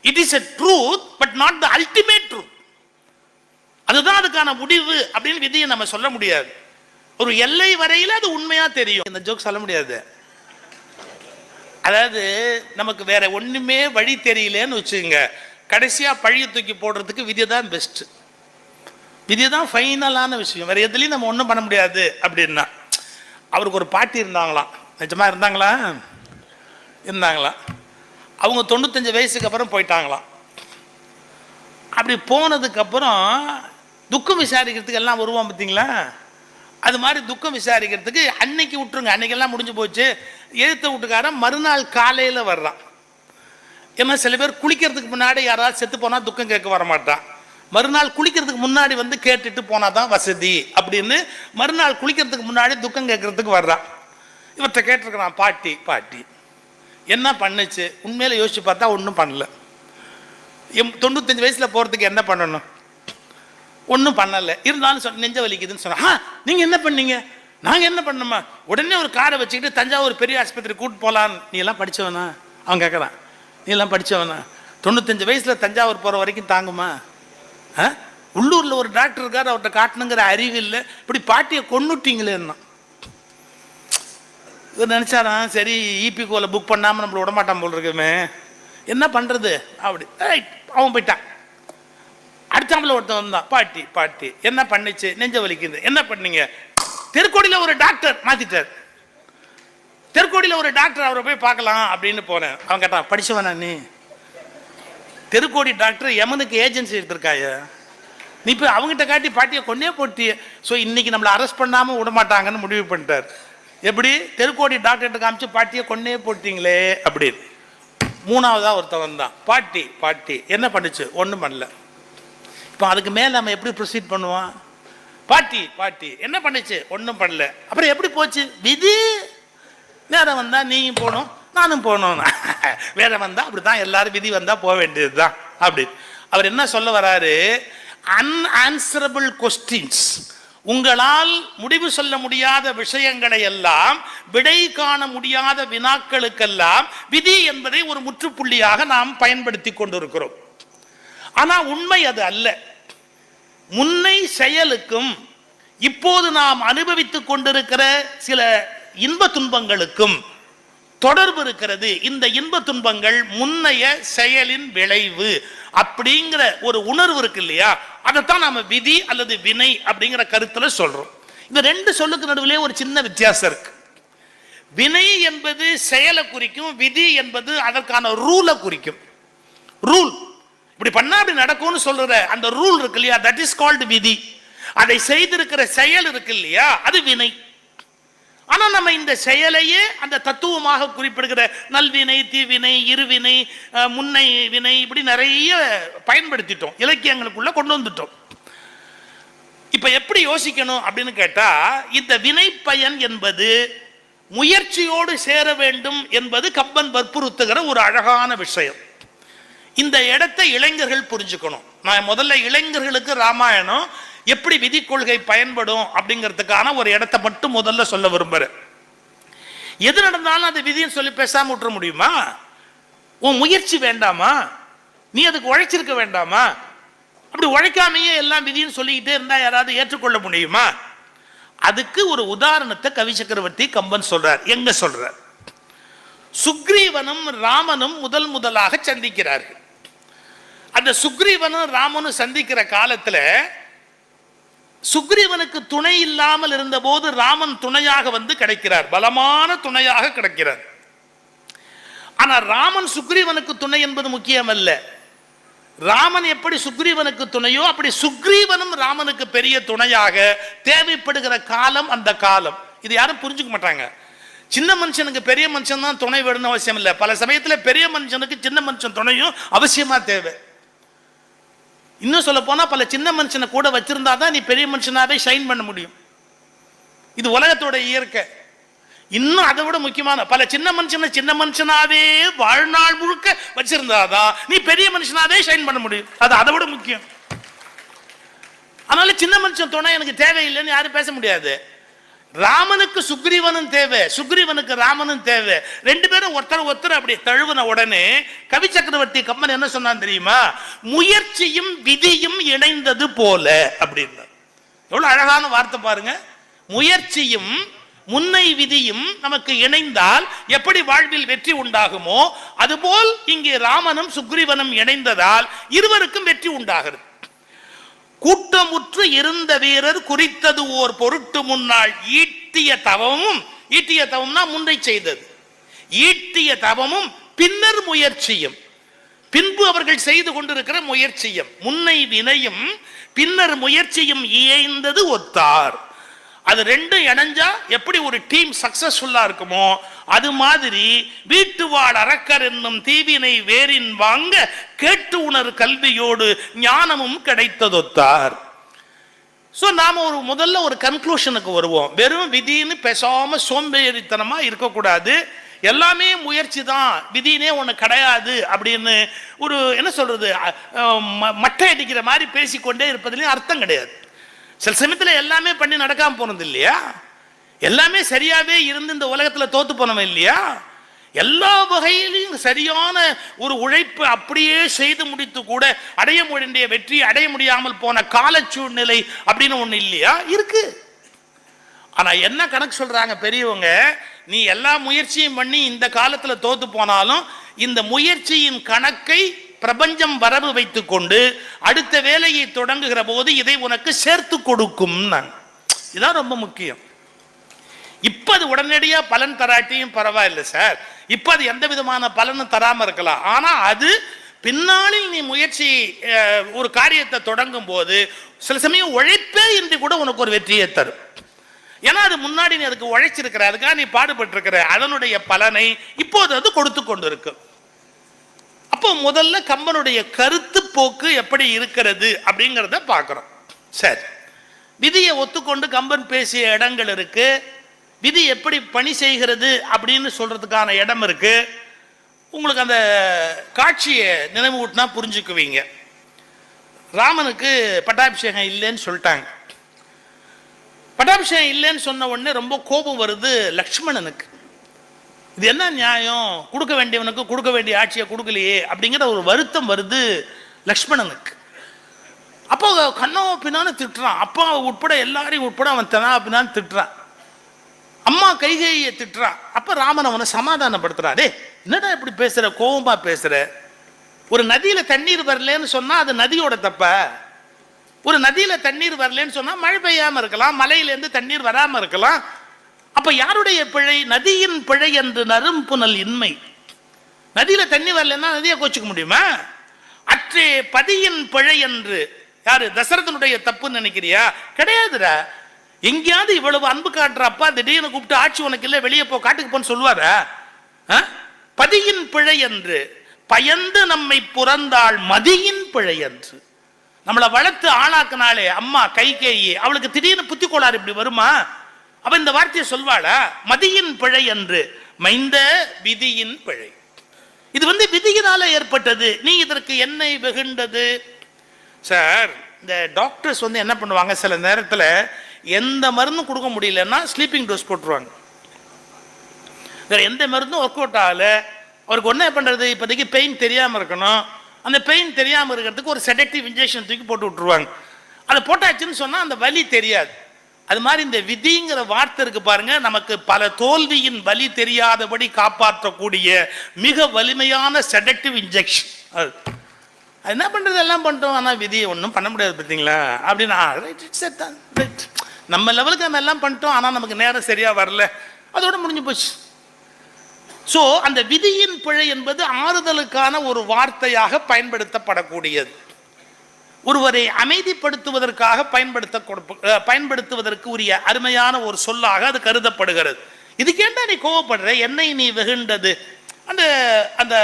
It is a truth but not the ultimate truth. அதுதான் அதுக்கான முடிவு அப்படின்னு விதியை நம்ம சொல்ல முடியாது. ஒரு எல்லை வரையில் அது உண்மையா தெரியும். இந்த ஜோக் சொல்ல முடியாது. அதாவது நமக்கு வேற ஒண்ணுமே வழி தெரியலன்னு வச்சுங்க, கடைசியா பழிய தூக்கி போடுறதுக்கு விதி தான் பெஸ்ட், விதி தான் ஃபைனலான விஷயம். வேற எதுலையும் நம்ம ஒன்றும் பண்ண முடியாது அப்படின்னா. அவருக்கு ஒரு பாட்டி இருந்தாங்களாம். நிஜமா இருந்தாங்களாம். அவங்க 95 வயசுக்கு அப்புறம் போயிட்டாங்களாம். அப்படி போனதுக்கு அப்புறம் துக்கம் விசாரிக்கிறதுக்கு எல்லாம் வருவோம் பார்த்தீங்களா, அது மாதிரி துக்கம் விசாரிக்கிறதுக்கு அன்னைக்கு விட்டுருங்க, அன்னைக்கெல்லாம் முடிஞ்சு போச்சு. எழுத்த வீட்டுக்காரன் மறுநாள் காலையில் வர்றான். ஏன்னா சில பேர் குளிக்கிறதுக்கு முன்னாடி யாராவது செத்து போனால் துக்கம் கேட்க வரமாட்டான். மறுநாள் குளிக்கிறதுக்கு முன்னாடி கேட்டுட்டு போனாதான் வசதி அப்படின்னு மறுநாள் குளிக்கிறதுக்கு முன்னாடி துக்கம் கேட்கறதுக்கு வர்றான். இவர்கிட்ட கேட்டிருக்கிறான், பாட்டி என்ன பண்ணுச்சு? உண்மையில யோசிச்சு பார்த்தா ஒன்றும் பண்ணல. 95 வயசுல போறதுக்கு என்ன பண்ணணும்? ஒன்றும் பண்ணல. இருந்தாலும் நெஞ்ச வலிக்குதுன்னு சொன்னா, நீங்க என்ன பண்ணீங்க? நாங்க என்ன பண்ணோமா? உடனே ஒரு காரை வச்சுக்கிட்டு தஞ்சாவூர் பெரிய ஆஸ்பத்திரி கூட்டு போலான்னு. நீ எல்லாம் படிச்சவனா? அவன் கேட்கறான், நீ எல்லாம் படிச்சவனா? 95 வயசுல தஞ்சாவூர் போற வரைக்கும் தாங்குமா? உள்ளூர்ல ஒரு டாக்டர் இருக்காரு, அவர்கிட்ட காட்டணுங்கிற அறிவு இல்லை, இப்படி பாட்டியை கொன்னுட்டீங்களேன்னா இவர் நினைச்சாரா, சரி இபி கோல புக் பண்ணாம நம்மள விடமாட்டான் போல் இருக்குமே, என்ன பண்றது அப்படி அவன் போயிட்டான். அடுத்தாம்பல ஒருத்தன் வந்தான், பாட்டி பாட்டி என்ன பண்ணிச்சு, நெஞ்ச வலிக்குது, என்ன பண்ணீங்க, தெருக்கோடியில ஒரு டாக்டர் மாத்திட்டார், தெருக்கோடியில ஒரு டாக்டர், அவரை போய் பார்க்கலாம் அப்படின்னு போனேன். அவன் கேட்டான், படிச்சவனா நீ, தெருக்கோடி டாக்டர் எமனுக்கு ஏஜென்சி எடுத்திருக்காய, நீ போய் அவங்ககிட்ட காட்டி பாட்டியை கொண்டே போட்டிய. ஸோ இன்னைக்கு நம்மளை அரெஸ்ட் பண்ணாம விடமாட்டாங்கன்னு முடிவு பண்ணிட்டார். எப்படி, தெருக்கோடி டாக்டர்கிட்ட காமிச்சு பாட்டியை கொண்டே போட்டீங்களே அப்படின்னு. மூணாவதா ஒருத்தன் வந்தான், பாட்டி பாட்டி என்ன பண்ணுச்சு, ஒன்றும் பண்ணல. இப்போ அதுக்கு மேலே நம்ம எப்படி ப்ரொசீட் பண்ணுவான், பாட்டி பாட்டி என்ன பண்ணுச்சு, ஒன்றும் பண்ணல, அப்புறம் எப்படி போச்சு, விதி நேரம் வந்தா நீயும் போகணும் நானும் போகணும், வேற வந்தா அப்படிதான் எல்லாரும், விதி வந்தா போக வேண்டியது தான் அப்படி. அவர் என்ன சொல்ல வராரு, அன்ஆன்சரபிள் கொஸ்டின்ஸ், உங்களால் முடிவு சொல்ல முடியாத விஷயங்களை எல்லாம், விடை காண முடியாத வினாக்களுக்கெல்லாம் விதி என்பதை ஒரு முற்றுப்புள்ளியாக நாம் பயன்படுத்தி கொண்டிருக்கிறோம். ஆனா உண்மை அது அல்ல. முன்னை செயலுக்கும் இப்போது நாம் அனுபவித்துக் கொண்டிருக்கிற சில இன்ப துன்பங்களுக்கும் தொடர்பு இருக்கிறது. இந்த இன்ப துன்பங்கள் முன்னைய செயலின் விளைவு அப்படிங்கிற ஒரு உணர்வு இருக்கு இல்லையா, அதைத்தான் நாம விதி அல்லது வினை அப்படிங்கிற கருத்துல சொல்றோம். இந்த ரெண்டு சொல்லுக்கு நடுவிலே ஒரு சின்ன வித்தியாசம் இருக்கு. வினை என்பது செயலை குறிக்கும், விதி என்பது அதற்கான ரூலை குறிக்கும். ரூல் இப்படி பண்ணா அப்படி நடக்கும்னு சொல்ற அந்த ரூல் இருக்கு இல்லையா, தட் இஸ் கால்டு விதி. அதை செய்திருக்கிற செயல் இருக்கு இல்லையா, அது வினை. ஆனா நம்ம இந்த செயலையே அந்த தத்துவமாக குறிப்பிடுகிற நல்வினை, தீவினை, இருவினை, முன்னை வினை, இப்படி நிறைய பயன்படுத்திட்டோம், இலக்கியங்களுக்குள்ள கொண்டு வந்துட்டோம். இப்ப எப்படி யோசிக்கணும் அப்படின்னு கேட்டா, இந்த வினை பயன் என்பது முயற்சியோடு சேர வேண்டும் என்பது கம்பன் வற்புறுத்துகிற ஒரு அழகான விஷயம். இந்த இடத்தை இளைஞர்கள் புரிஞ்சுக்கணும். நான் முதல்ல இளைஞர்களுக்கு ராமாயணம் எப்படி விதி கொள்கை பயன்படும் அப்படிங்கிறதுக்கான ஒரு இடத்தை மட்டும் முதல்ல சொல்ல விரும்புறேன். எது நடந்தாலும் அது விதின்னு சொல்லி பேசாம விட்டுற முடியுமா? உன் முயற்சி வேண்டாமா? நீ அதுக்கு உழைச்சிருக்க வேண்டாமா? அப்படி உழைக்காமையே எல்லாம் விதின்னு சொல்லிக்கிட்டே இருந்தா யாராவது ஏற்றுக்கொள்ள முடியுமா? அதுக்கு ஒரு உதாரணத்தை கவி சக்கரவர்த்தி கம்பன் சொல்றார். எங்க சொல்றார், சுக்ரீவனும் ராமனும் முதலாக சந்திக்கிறார்கள். அந்த சுக்ரீவனும் ராமனும் சந்திக்கிற காலத்துல சுக்ரீவனுக்கு துணை இல்லாமல் இருந்த போது ராமன் துணையாக வந்து கிடைக்கிறார், பலமான துணையாக கிடைக்கிறார். ஆனா ராமன் சுக்ரீவனுக்கு துணை என்பது முக்கியம் அல்ல. ராமன் எப்படி சுக்ரீவனுக்கு துணையோ அப்படி சுக்ரீவனும் ராமனுக்கு பெரிய துணையாக தேவைப்படுகிற காலம் அந்த காலம். இது யாரும் புரிஞ்சுக்க மாட்டாங்க. சின்ன மனுஷனுக்கு பெரிய மனுஷன் தான் துணை வேணும்னு அவசியம் இல்லை. பல சமயத்துல பெரிய மனுஷனுக்கு சின்ன மனுஷன் துணையும் அவசியமா தேவை. இன்னும் சொல்ல போனா பல சின்ன மனுஷனை கூட வச்சிருந்தா தான் நீ பெரிய மனுஷனாவே ஷைன் பண்ண முடியும். இது உலகத்தோட இயற்கை. இன்னும் அதை விட முக்கியமான, பல சின்ன மனுஷனாவே வாழ்நாள் முழுக்க வச்சிருந்தாதான் நீ பெரிய மனுஷனாவே ஷைன் பண்ண முடியும். அது அதை விட முக்கியம். அதனால சின்ன மனுஷன் துணை எனக்கு தேவையில்லைன்னு யாரும் பேச முடியாது. ராமனுக்கு சுக்ரீவனும் தேவை, சுக்ரீவனுக்கு ராமனும் தேவை. ரெண்டு பேரும் ஒருத்தர் அப்படி தழுவின உடனே கவி சக்கரவர்த்தி கம்பன் என்ன சொன்னான் தெரியுமா, முயற்சியும் விதியும் இணைந்தது போல அப்படின்னு. எவ்வளவு அழகான வார்த்தை பாருங்க. முயற்சியும் முன்னை விதியும் நமக்கு இணைந்தால் எப்படி வாழ்வில் வெற்றி உண்டாகுமோ அதுபோல் இங்கே ராமனும் சுக்ரீவனும் இணைந்ததால் இருவருக்கும் வெற்றி உண்டாகிறது. கூட்டமுற்று இருந்த வீரர் குறித்தது ஓர் பொருட்டு முன்னாள் ஈட்டிய தவமும் முன்னை செய்தது, ஈட்டிய தவமும் பின்னர் முயற்சியும், பின்பு அவர்கள் செய்து கொண்டிருக்கிற முயற்சியும், முன்னை வினையும் பின்னர் முயற்சியும் இயைந்தது ஒத்தார். அது ரெண்டும் இணைஞ்சா எப்படி ஒரு டீம் சக்சஸ்ஃபுல்லா இருக்குமோ அது மாதிரி வீட்டு வாழ் அரக்கர் என்னும் தீவினை வேரின் வாங்க கேட்டு உணர் கல்வியோடு ஞானமும் கிடைத்ததொத்தார். சோ நாம முதல்ல ஒரு கன்க்ளூஷனுக்கு வருவோம். வெறும் விதின்னு பேசாம சோம்பேறித்தனமா இருக்கக்கூடாது. எல்லாமே முயற்சி தான், விதினே ஒண்ணு கிடையாது அப்படின்னு ஒரு என்ன சொல்றது மட்டை அடிக்கிற மாதிரி பேசிக்கொண்டே இருப்பதுலயும் அர்த்தம் கிடையாது. சில சமயத்தில் எல்லாமே பண்ணி நடக்காம போனது இல்லையா, எல்லாமே சரியாவே இருந்து இந்த உலகத்துல தோத்து போனவன் இல்லையா, எல்லா வகையிலையும் சரியான ஒரு உழைப்பு அப்படியே செய்து முடித்து கூட அடைய வேண்டிய வெற்றி அடைய முடியாமல் போன கால சூழ்நிலை அப்படின்னு ஒண்ணு இல்லையா? இருக்கு. ஆனா என்ன கணக்கு சொல்றாங்க பெரியவங்க, நீ எல்லா முயற்சியும் பண்ணி இந்த காலத்துல தோத்து போனாலும் இந்த முயற்சியின் கணக்கை பிரபஞ்சம் வரவு வைத்துக் கொண்டு அடுத்த வேலையை தொடங்குகிற போது இதை உனக்கு சேர்த்து கொடுக்கும். இதான் ரொம்ப முக்கியம். இப்ப அது உடனடியா பலன் தராட்டியும் பரவாயில்லை சார், இப்ப அது எந்த விதமான பலனும் தராம இருக்கலாம். ஆனா அது பின்னாளில் நீ முயற்சி ஒரு காரியத்தை தொடங்கும் போது சில சமயம் உழைப்பே இன்றி கூட உனக்கு ஒரு வெற்றியை தரும். ஏன்னா அது முன்னாடி நீ அதுக்கு உழைச்சிருக்கிற, அதுக்காக நீ பாடுபட்டு இருக்கிற, அதனுடைய பலனை இப்போது அது கொடுத்து கொண்டு இருக்கு. அப்போ முதல்ல கம்பனுடைய கருத்து போக்கு எப்படி இருக்கிறது அப்படிங்கிறத பார்க்கிறோம். சரி, விதியை ஒத்துக்கொண்டு கம்பன் பேசிய இடங்கள் இருக்கு, விதி எப்படி பணி செய்கிறது அப்படின்னு சொல்றதுக்கான இடம் இருக்கு. உங்களுக்கு அந்த காட்சியை நினைவு ஊட்டினா புரிஞ்சுக்குவீங்க. ராமனுக்கு பட்டாபிஷேகம் இல்லைன்னு சொல்லிட்டாங்க. பட்டாபிஷேகம் இல்லைன்னு சொன்ன உடனே ரொம்ப கோபம் வருது லக்ஷ்மணனுக்கு. இது என்ன நியாயம், கொடுக்க வேண்டியவனுக்கு கொடுக்க வேண்டிய ஆட்சியை கொடுக்கலையே அப்படிங்கிற ஒரு வருத்தம் வருது லக்ஷ்மணனுக்கு. அப்போ கண்ணோ பின்னான்னு திட்டுறான், அப்பா உட்பட எல்லாரையும் உட்பட அவன் தனா பின்னான்னு திட்டுறான். அம்மா கைகையை திட்டுறான். அப்ப ராமன் அவனை சமாதானப்படுத்துறான். டே என்னடா இப்படி பேசுற, கோபமா பேசுற, ஒரு நதியில தண்ணீர் வரலன்னு சொன்னா அது நதியோட தப்ப, ஒரு நதியில தண்ணீர் வரலன்னு சொன்னா மழை பெய்யாம இருக்கலாம், மலையிலேருந்து தண்ணீர் வராம இருக்கலாம். அப்ப யாருடைய பிழை? நதியின் பிழை என்று நரும் புனல் இன்மை. நதியில தண்ணி வரலன்னா நதியை கோச்சுக்க முடியுமா? அற்றே பதியின் பிழை என்று யாரு தசரதனுடைய தப்புன்னு நினைக்கிறியா? கிடையாதுடா. எங்கேயாவது இவ்வளவு அன்பு காட்டுற அப்பா திடீர்னு கூப்பிட்டு ஆட்சி உனக்கு இல்லை வெளியே போ காட்டுக்கு போன்னு சொல்லுவாரா? பதியின் பிழை என்று பயந்து நம்மை புறந்தாள் மதியின் பிழை என்று. நம்மளை வளர்த்து ஆளாக்குனாலே அம்மா கைகேயி, அவளுக்கு திடீர்னு புத்தி கோளாறு இப்படி வருமா? அவ இந்த வார்த்தையை சொல்வாளா? மதியின் பிழை என்று மைந்த விதியின் பிழை. இது விதியினால ஏற்பட்டது, நீ இதற்கு என்னை வெகுண்டது. சார், இந்த டாக்டர்ஸ் என்ன பண்ணுவாங்க, சில நேரத்தில் எந்த மருந்தும் கொடுக்க முடியலன்னா ஸ்லீப்பிங் டோஸ் போட்டுருவாங்க. வேற எந்த மருந்தும் ஒர்க் அவுட் ஆகல, அவருக்கு என்ன பண்றது, இப்போதைக்கு பெயின் தெரியாமல் இருக்கணும், அந்த பெயின் தெரியாமல் இருக்கிறதுக்கு ஒரு செடக்டிவ் இன்ஜெக்ஷன் தூக்கி போட்டு விட்டுருவாங்க. அதை போட்டாச்சுன்னு சொன்னால் அந்த வலி தெரியாது. அது மாதிரி இந்த விதிங்கிற வார்த்தை இருக்கு பாருங்க, நமக்கு பல தோல்வியின் வலி தெரியாதபடி காப்பாற்றக்கூடிய மிக வலிமையான செடக்டிவ் இன்ஜெக்ஷன். அது என்ன பண்றது, எல்லாம் பண்ணிட்டோம், ஆனால் விதியை ஒன்றும் பண்ண முடியாது பார்த்தீங்களா அப்படின்னா, நம்ம லெவலுக்கு நம்ம எல்லாம் பண்ணிட்டோம், ஆனால் நமக்கு நேரம் சரியா வரல, அதோட முடிஞ்சு போச்சு. ஸோ அந்த விதியின் பிழை என்பது ஆறுதலுக்கான ஒரு வார்த்தையாக பயன்படுத்தப்படக்கூடியது. ஒருவரை அமைதிப்படுத்துவதற்காக பயன்படுத்துவதற்கு உரிய அருமையான ஒரு சொல்லாக அது கருதப்படுகிறது. இதுக்கேண்டா நீ கோவப்படுற, என்னை நீ வெகுண்டது, அந்த அந்த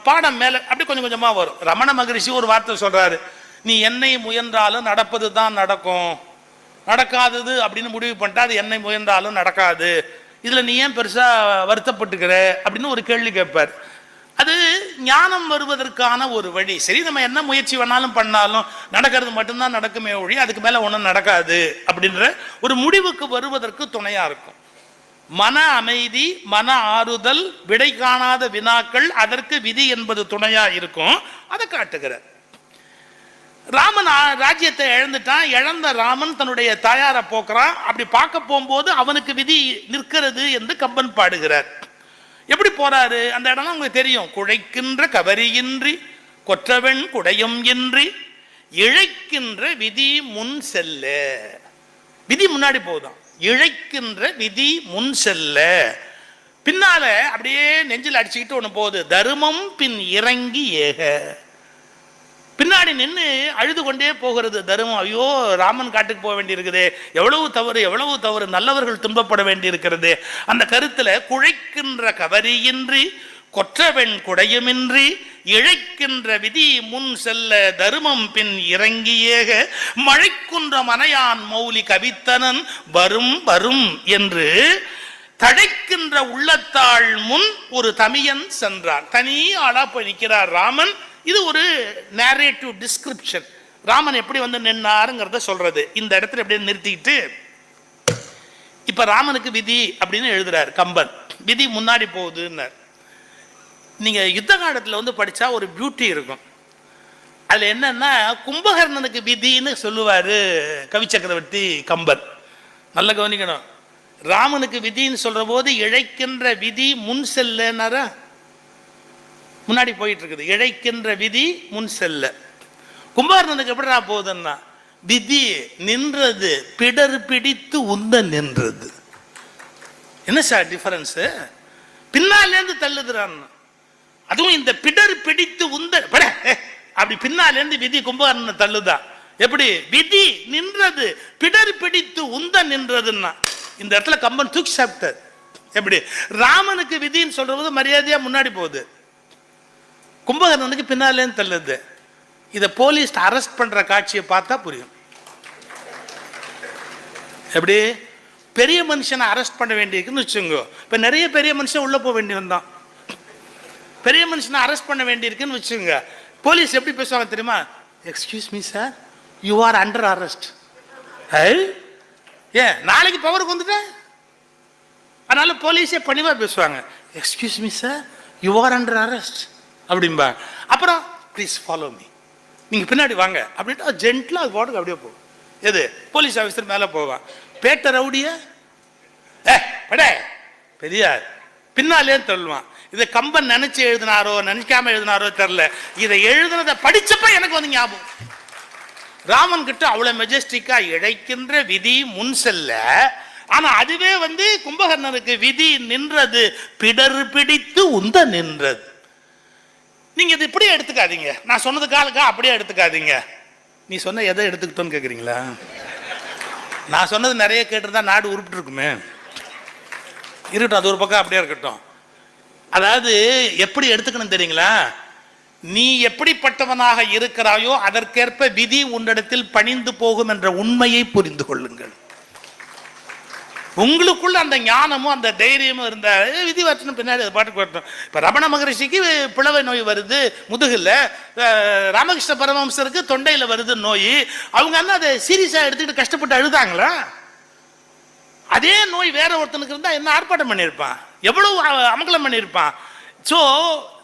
பாடம் மேல அப்படி கொஞ்சம் கொஞ்சமா வரும். ரமண மகரிஷி ஒரு வார்த்தை சொல்றாரு, நீ என்னை முயன்றாலும் நடப்பது தான் நடக்கும், நடக்காதது அப்படின்னு முடிவு பண்ணிட்டா அது என்னை முயன்றாலும் நடக்காது, இதுல நீ ஏன் பெருசா வருத்தப்பட்டுக்கிற அப்படின்னு ஒரு கேள்வி கேட்பார். அது ஞானம் வருவதற்கான ஒரு வழி. சரி, நம்ம என்ன முயற்சி வேணாலும் பண்ணாலும் நடக்கிறது மட்டும்தான் நடக்குமே ஒழி, அதுக்கு மேல ஒன்றும் நடக்காது அப்படின்ற ஒரு முடிவுக்கு வருவதற்கு துணையா இருக்கும். மன அமைதி, மன ஆறுதல், விடை காணாத வினாக்கள், அதற்கு விதி என்பது துணையா இருக்கும். அதை காட்டுகிறார். ராமன் ராஜ்யத்தை இழந்துட்டான். இழந்த ராமன் தன்னுடைய தாயாரை போக்குறான். அப்படி பார்க்க போகும்போது அவனுக்கு விதி நிற்கிறது என்று கம்பன் பாடுகிறார். எப்படி போறாரு அந்த இடம் உங்களுக்கு தெரியும். குழைக்கின்ற கவரியின்றி கொற்றவன் குடையும் இன்றி இழைக்கின்ற விதி முன் செல்ல. விதி முன்னாடி போதும், இழைக்கின்ற விதி முன் செல்ல. பின்னால அப்படியே நெஞ்சில் அடிச்சுக்கிட்டு ஒண்ணு போகுது, தர்மம் பின் இறங்கி ஏக. பின்னாடி நின்று அழுது கொண்டே போகிறது தர்மம். ஐயோ, ராமன் காட்டுக்கு போக வேண்டி இருக்குது, எவ்வளவு தவறு எவ்வளவு தவறு, நல்லவர்கள் துன்பப்பட வேண்டி இருக்கிறது. அந்த கருத்துல குழைக்கின்ற கவரியின்றி கொற்றவெண் குடையுமின்றி இழைக்கின்ற விதி முன் செல்ல தர்மம் பின் இறங்கியேக மழைக்குன்ற மனையான் மௌலி கவித்தனன் வரும் வரும் என்று தழைக்கின்ற உள்ளத்தாள் முன் ஒரு தமியன் சென்றான். தனி ஆளா போய் நிற்கிறார் ராமன். இது ஒரு நேரேட்டிவ் டிஸ்கிரிப்ஷன். ராமன் எப்படி நின்னாருங்கிறத சொல்றது. இந்த இடத்துல எப்படி நிறுத்திட்டு இப்ப ராமனுக்கு விதி அப்படின்னு எழுதுறாரு கம்பன். விதி முன்னாடி போகுதுன்னார். நீங்க யுத்த காலத்துல வந்து படிச்சா ஒரு பியூட்டி இருக்கும். அதுல என்னன்னா கும்பகர்ணனுக்கு விதின்னு சொல்லுவாரு கவி சக்கரவர்த்தி கம்பர். நல்ல கவனிக்கணும். ராமனுக்கு விதின்னு சொல்ற போது இழைக்கின்ற விதி முன் செல்லனாரா, முன்னாடி போயிட்டு இருக்குது. இழைக்கின்ற விதி முன் செல்ல. கும்பகர்ணனுக்கு எப்படிடா போகுதுன்னா விதி நின்றது பிடர் பிடித்து உந்த நின்றது. என்ன சார் டிஃபரன்ஸ்? பின்னாலேருந்து தள்ளுதுறான். அதுவும் இந்த பிடர் பிடித்து உந்த அப்படி பின்னாலேருந்து விதி கும்பகர்ணனை தள்ளுதா. எப்படி? விதி நின்றது பிடர் பிடித்து உந்த நின்றதுன்னா இந்த இடத்துல கம்பன் தூக்கி சாப்பிட்டார். எப்படி? ராமனுக்கு விதின்னு சொல்றது மரியாதையா முன்னாடி போகுது, கும்பகர்ணனுக்கு பின்னாலேருந்து தள்ளுது. இதை போலீஸ் அரெஸ்ட் பண்ற காட்சியை பார்த்தா புரியும். எப்படி? பெரிய மனுஷனை அரெஸ்ட் பண்ண வேண்டியிருக்குன்னு வச்சுங்க. இப்ப நிறைய பெரிய மனுஷன் உள்ள போக வேண்டி வந்தான். பெரிய மனுஷனை அரெஸ்ட் பண்ண வேண்டியிருக்குன்னு வச்சுங்க. போலீஸ் எப்படி பேசுவாங்க தெரியுமா? Excuse me sir, you are under arrest. ஏன் நாளைக்கு பவருக்கு வந்துட்டேன், அதனால போலீஸே பணிவா பேசுவாங்க. Excuse me sir, you are under arrest அப்படின்பா. அப்புறம் ப்ளீஸ் ஃபாலோ மீ, நீங்க பின்னாடி வாங்க அப்படின்ட்டு ஜென்ட்லா அது போட்டுக்கு அப்படியே போகும். எது? போலீஸ் ஆஃபீஸர் மேலே போவான். பேட்ட ரவுடிய பெரியார் பின்னாலே தள்ளுவான். இதை கம்பன் நினைச்சு எழுதினாரோ நினைக்காம எழுதினாரோ தெரியல. இதை எழுதுனதை படிச்சப்ப எனக்கு வந்து ஞாபகம். ராமன் கிட்ட அவ்வளவு மெஜஸ்டிக்கா இழைக்கின்ற விதி முன் செல்ல, ஆனா அதுவே வந்து கும்பகர்ணனுக்கு விதி நின்றது பிடர் பிடித்து உந்த நின்றது. நீங்க இது இப்படியே எடுத்துக்காதீங்க, நான் சொன்னதுக்காக அப்படியே எடுத்துக்காதீங்க. நீ சொன்ன எதை எடுத்துக்கிட்டோன்னு கேக்குறீங்களா? நான் சொன்னது நிறைய கேட்டிருந்தா நாடு உருப்பிட்டு இருக்குமே. இருக்கட்டும், அது ஒரு பக்கம் அப்படியே இருக்கட்டும். அதாவது எப்படி எடுத்துக்கணும் தெரியுங்களா? நீ எப்படிப்பட்டவனாக இருக்கிறாயோ அதற்கேற்ப விதி உன்னிடத்தில் பணிந்து போகும் என்ற உண்மையை புரிந்து கொள்ளுங்கள். உங்களுக்குள்ள அந்த ஞானமும் அந்த தைரியமும் இருந்த விதி வரணும், பின்னாடி அது பாட்டுக்கு வரட்டும். இப்ப ரமண மகரிஷிக்கு பிளவை நோய் வருது முதுகுல, ராமகிருஷ்ண பரமஹம்சருக்கு தொண்டையில வருது நோய். அவங்க என்ன அதை சீரியஸா எடுத்துக்கிட்டு கஷ்டப்பட்டு அழுதாங்களா? அதே நோய் வேற ஒருத்தனுக்கு இருந்தா என்ன ஆர்ப்பாட்டம் பண்ணியிருப்பான், எவ்வளவு அமங்கலம் பண்ணியிருப்பான். ஸோ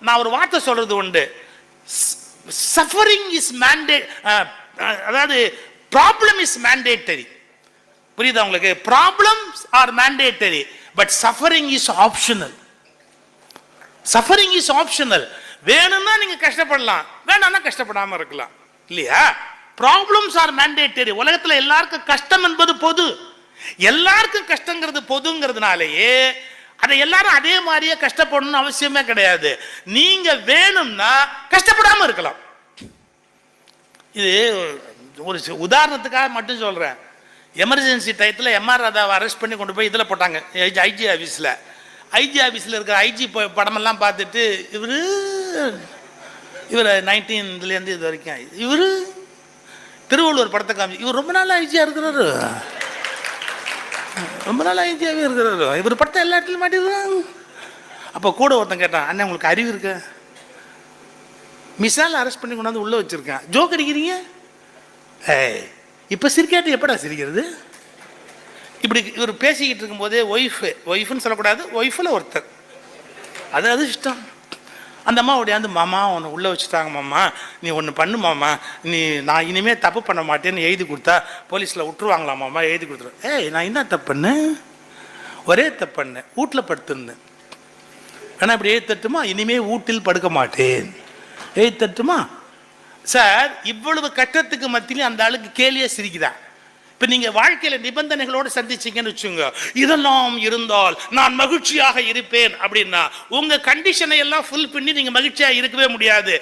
நான் ஒரு வார்த்தை சொல்றது உண்டு, சஃபரிங் இஸ் மேண்டேட், அதாவது ப்ராப்ளம் இஸ் மேண்டேட்டரி. புரியுதா உங்களுக்கு? Problems are mandatory but suffering is optional. Suffering is optional. வேணும்னா நீங்க கஷ்டப்படலாம், வேணாம்னா கஷ்டப்படாம இருக்கலாம், இல்லையா? Problems are mandatory. உலகத்துல எல்லாருக்கும் கஷ்டம் என்பது பொது. எல்லாருக்கும் கஷ்டங்கிறது பொதுங்கிறதுனாலேயே அதை எல்லாரும் அதே மாதிரியே கஷ்டப்படணும்னு அவசியமே கிடையாது. நீங்க வேணும்னா கஷ்டப்படாம இருக்கலாம். இது ஒரு உதாரணத்துக்காக மட்டும் சொல்றேன். எமர்ஜென்சி டயத்தில் எம்ஆர் ராதாவை அரெஸ்ட் பண்ணி கொண்டு போய் இதில் போட்டாங்க, ஐஜி ஆஃபீஸில். ஐஜி ஆஃபீஸில் இருக்கிற ஐஜி படமெல்லாம் பார்த்துட்டு இவர் 19 இது வரைக்கும் இவர் திருவள்ளுவர் படத்தை காமிச்சு, இவர் ரொம்ப நாள் ஐஜியாக இருக்கிறாரு, ரொம்ப நாள் ஐஜியாகவே இருக்கிறாரு, இவர் படத்தை எல்லா இடத்துலையும் மாட்டிருக்காங்க. அப்போ கூட ஒருத்தன் கேட்டான், அண்ணன் உங்களுக்கு அறிவு இருக்கு, மிசால் அரெஸ்ட் பண்ணி கொண்டாந்து உள்ளே வச்சுருக்கேன், ஜோக் அடிக்கிறீங்க? இப்போ சிரிக்காட்டு எப்படா சிரிக்கிறது? இப்படி இவர் பேசிக்கிட்டு இருக்கும்போதே ஒய்ஃப்னு சொல்லக்கூடாது, ஒய்ஃபில் ஒருத்தர், அது இஷ்டம். அந்த அம்மா ஓடியாந்து, மாமா உன்னை உள்ளே வச்சுட்டாங்க மாமா, நீ ஒன்று பண்ணு மாமா, நான் இனிமேல் தப்பு பண்ண மாட்டேன்னு எழுதி கொடுத்தா போலீஸில் விட்டுருவாங்களா மாமா, எழுதி கொடுத்துருவேன். நான் என்ன தப்பு பண்ணேன்? ஒரே தப்பு பண்ணேன், வீட்டில் படுத்துருந்தேன். ஆனால் இப்படி எழுதி தட்டுமா, இனிமேல் வீட்டில் படுக்க மாட்டேன், எழுதி தட்டுமா சார்? இவ்வளவு கஷ்டத்துக்கு மத்தியிலும் அந்த ஆளுக்கு கேலியே சிரிக்குதான். இப்ப நீங்க வாழ்க்கையில நிபந்தனைகளோடு சந்திச்சீங்கன்னு வச்சுங்க, இதெல்லாம் இருந்தால் நான் மகிழ்ச்சியாக இருப்பேன் அப்படின்னா உங்க கண்டிஷனை எல்லாம் ஃபுல் பண்ணி நீங்க மகிழ்ச்சியா இருக்கவே முடியாது.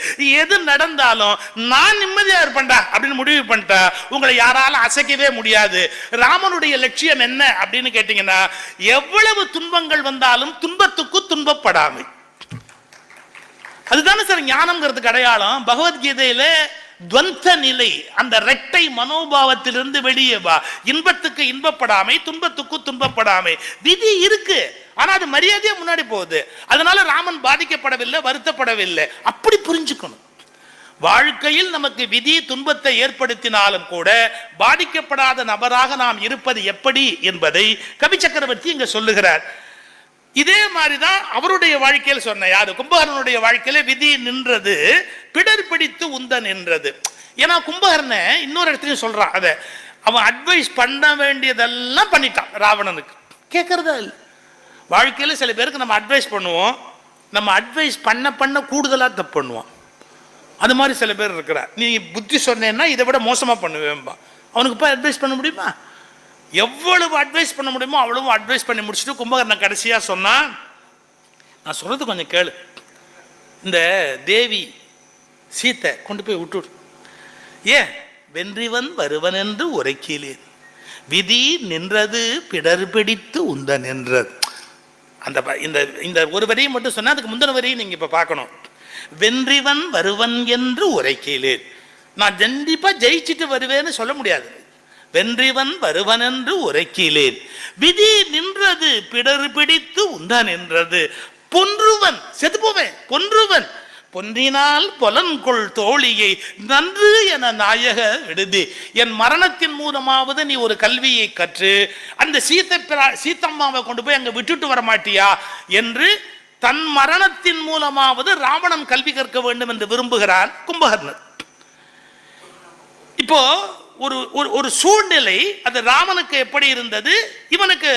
எது நடந்தாலும் நான் நிம்மதியா இருப்பேன்டா அப்படின்னு முடிவு பண்ணிட்டா உங்களை யாராலும் அசைக்கவே முடியாது. ராமனுடைய லட்சியம் என்ன அப்படின்னு கேட்டீங்கன்னா, எவ்வளவு துன்பங்கள் வந்தாலும் துன்பத்துக்கு துன்பப்படாமை. அதுதானே சார் ஞானம்ங்கிறதுக்கு அடையாளம். பகவத்கீதையில துவந்த நிலை, அந்த இரட்டை மனோபாவத்திலிருந்து வெளியே வா, இன்பத்துக்கு இன்பப்படாமை, துன்பத்துக்கு துன்பப்படாமை. விதி இருக்கு, ஆனா அது மரியாதையா முன்னாடி போகுது. அதனால ராமன் பாதிக்கப்படவில்லை, வருத்தப்படவில்லை. அப்படி புரிஞ்சுக்கணும். வாழ்க்கையில் நமக்கு விதி துன்பத்தை ஏற்படுத்தினாலும் கூட பாதிக்கப்படாத நபராக நாம் இருப்பது எப்படி என்பதை கவி சக்கரவர்த்தி இங்க சொல்லுகிறார். இதே மாதிரிதான் அவருடைய வாழ்க்கையில் சொன்ன யாரு, கும்பகர்ணனுடைய வாழ்க்கையில விதி நின்றது, பிடர் பிடித்து உந்த நின்றது. ஏன்னா கும்பகர்ண இன்னொரு இடத்துலயும் சொல்றான், அத அவன் அட்வைஸ் பண்ண வேண்டியதெல்லாம் பண்ணிட்டான் ராவணனுக்கு, கேட்கறதா இல்லை. வாழ்க்கையில சில பேருக்கு நம்ம அட்வைஸ் பண்ணுவோம், நம்ம அட்வைஸ் பண்ண பண்ண கூடுதலா தப்பு பண்ணுவான். அது மாதிரி சில பேர் இருக்கிறார், நீ புத்தி சொன்னேன்னா இதை விட மோசமா பண்ணுவேன்பா. அவனுக்கு போய் அட்வைஸ் பண்ண முடியுமா? எவ்வளவு அட்வைஸ் பண்ண முடியுமோ அவ்வளவு அட்வைஸ் பண்ணி முடிச்சுட்டு கும்பகர்ணன் கடைசியா சொன்னா, நான் சொல்றது கொஞ்சம் கேளு, இந்த தேவி சீத்தை கொண்டு போய் விட்டுடு, ஏன் வென்றிவன் வருவன் என்று உரைக்கிலேன், விதி நின்றது பிடர் பிடித்து உந்த நின்றது. அந்த இந்த இந்த ஒரு வரியை மட்டும் சொன்னா, அதுக்கு முந்தின வரியை நீங்க இப்ப பார்க்கணும். வென்றிவன் வருவன் என்று உரைக்கிலேன், நான் கண்டிப்பா ஜெயிச்சுட்டு வருவேன்னு சொல்ல முடியாது. வென்றிவன் வருவன் என்று உரைக்கிலேன், விதி நின்றது பிடர் பிடித்து உந்த நின்றது, பொன்றுவன் செத்து போவேன், பொன்றுவன் பொன்றினால் பொலன்கொள் தோழியை நன்று என நாயக விடுதி, என் மரணத்தின் மூலமாவது நீ ஒரு கல்வியை கற்று அந்த சீத்தம்மாவை கொண்டு போய் அங்க விட்டுட்டு வர மாட்டியா என்று தன் மரணத்தின் மூலமாவது ராவணன் கல்வி கற்க வேண்டும் என்று விரும்புகிறான் கும்பகர்ணன். இப்போ ஒரு ஒரு சூழ்நிலை அது ராமனுக்கு எப்படி இருந்தது, இவனுக்கு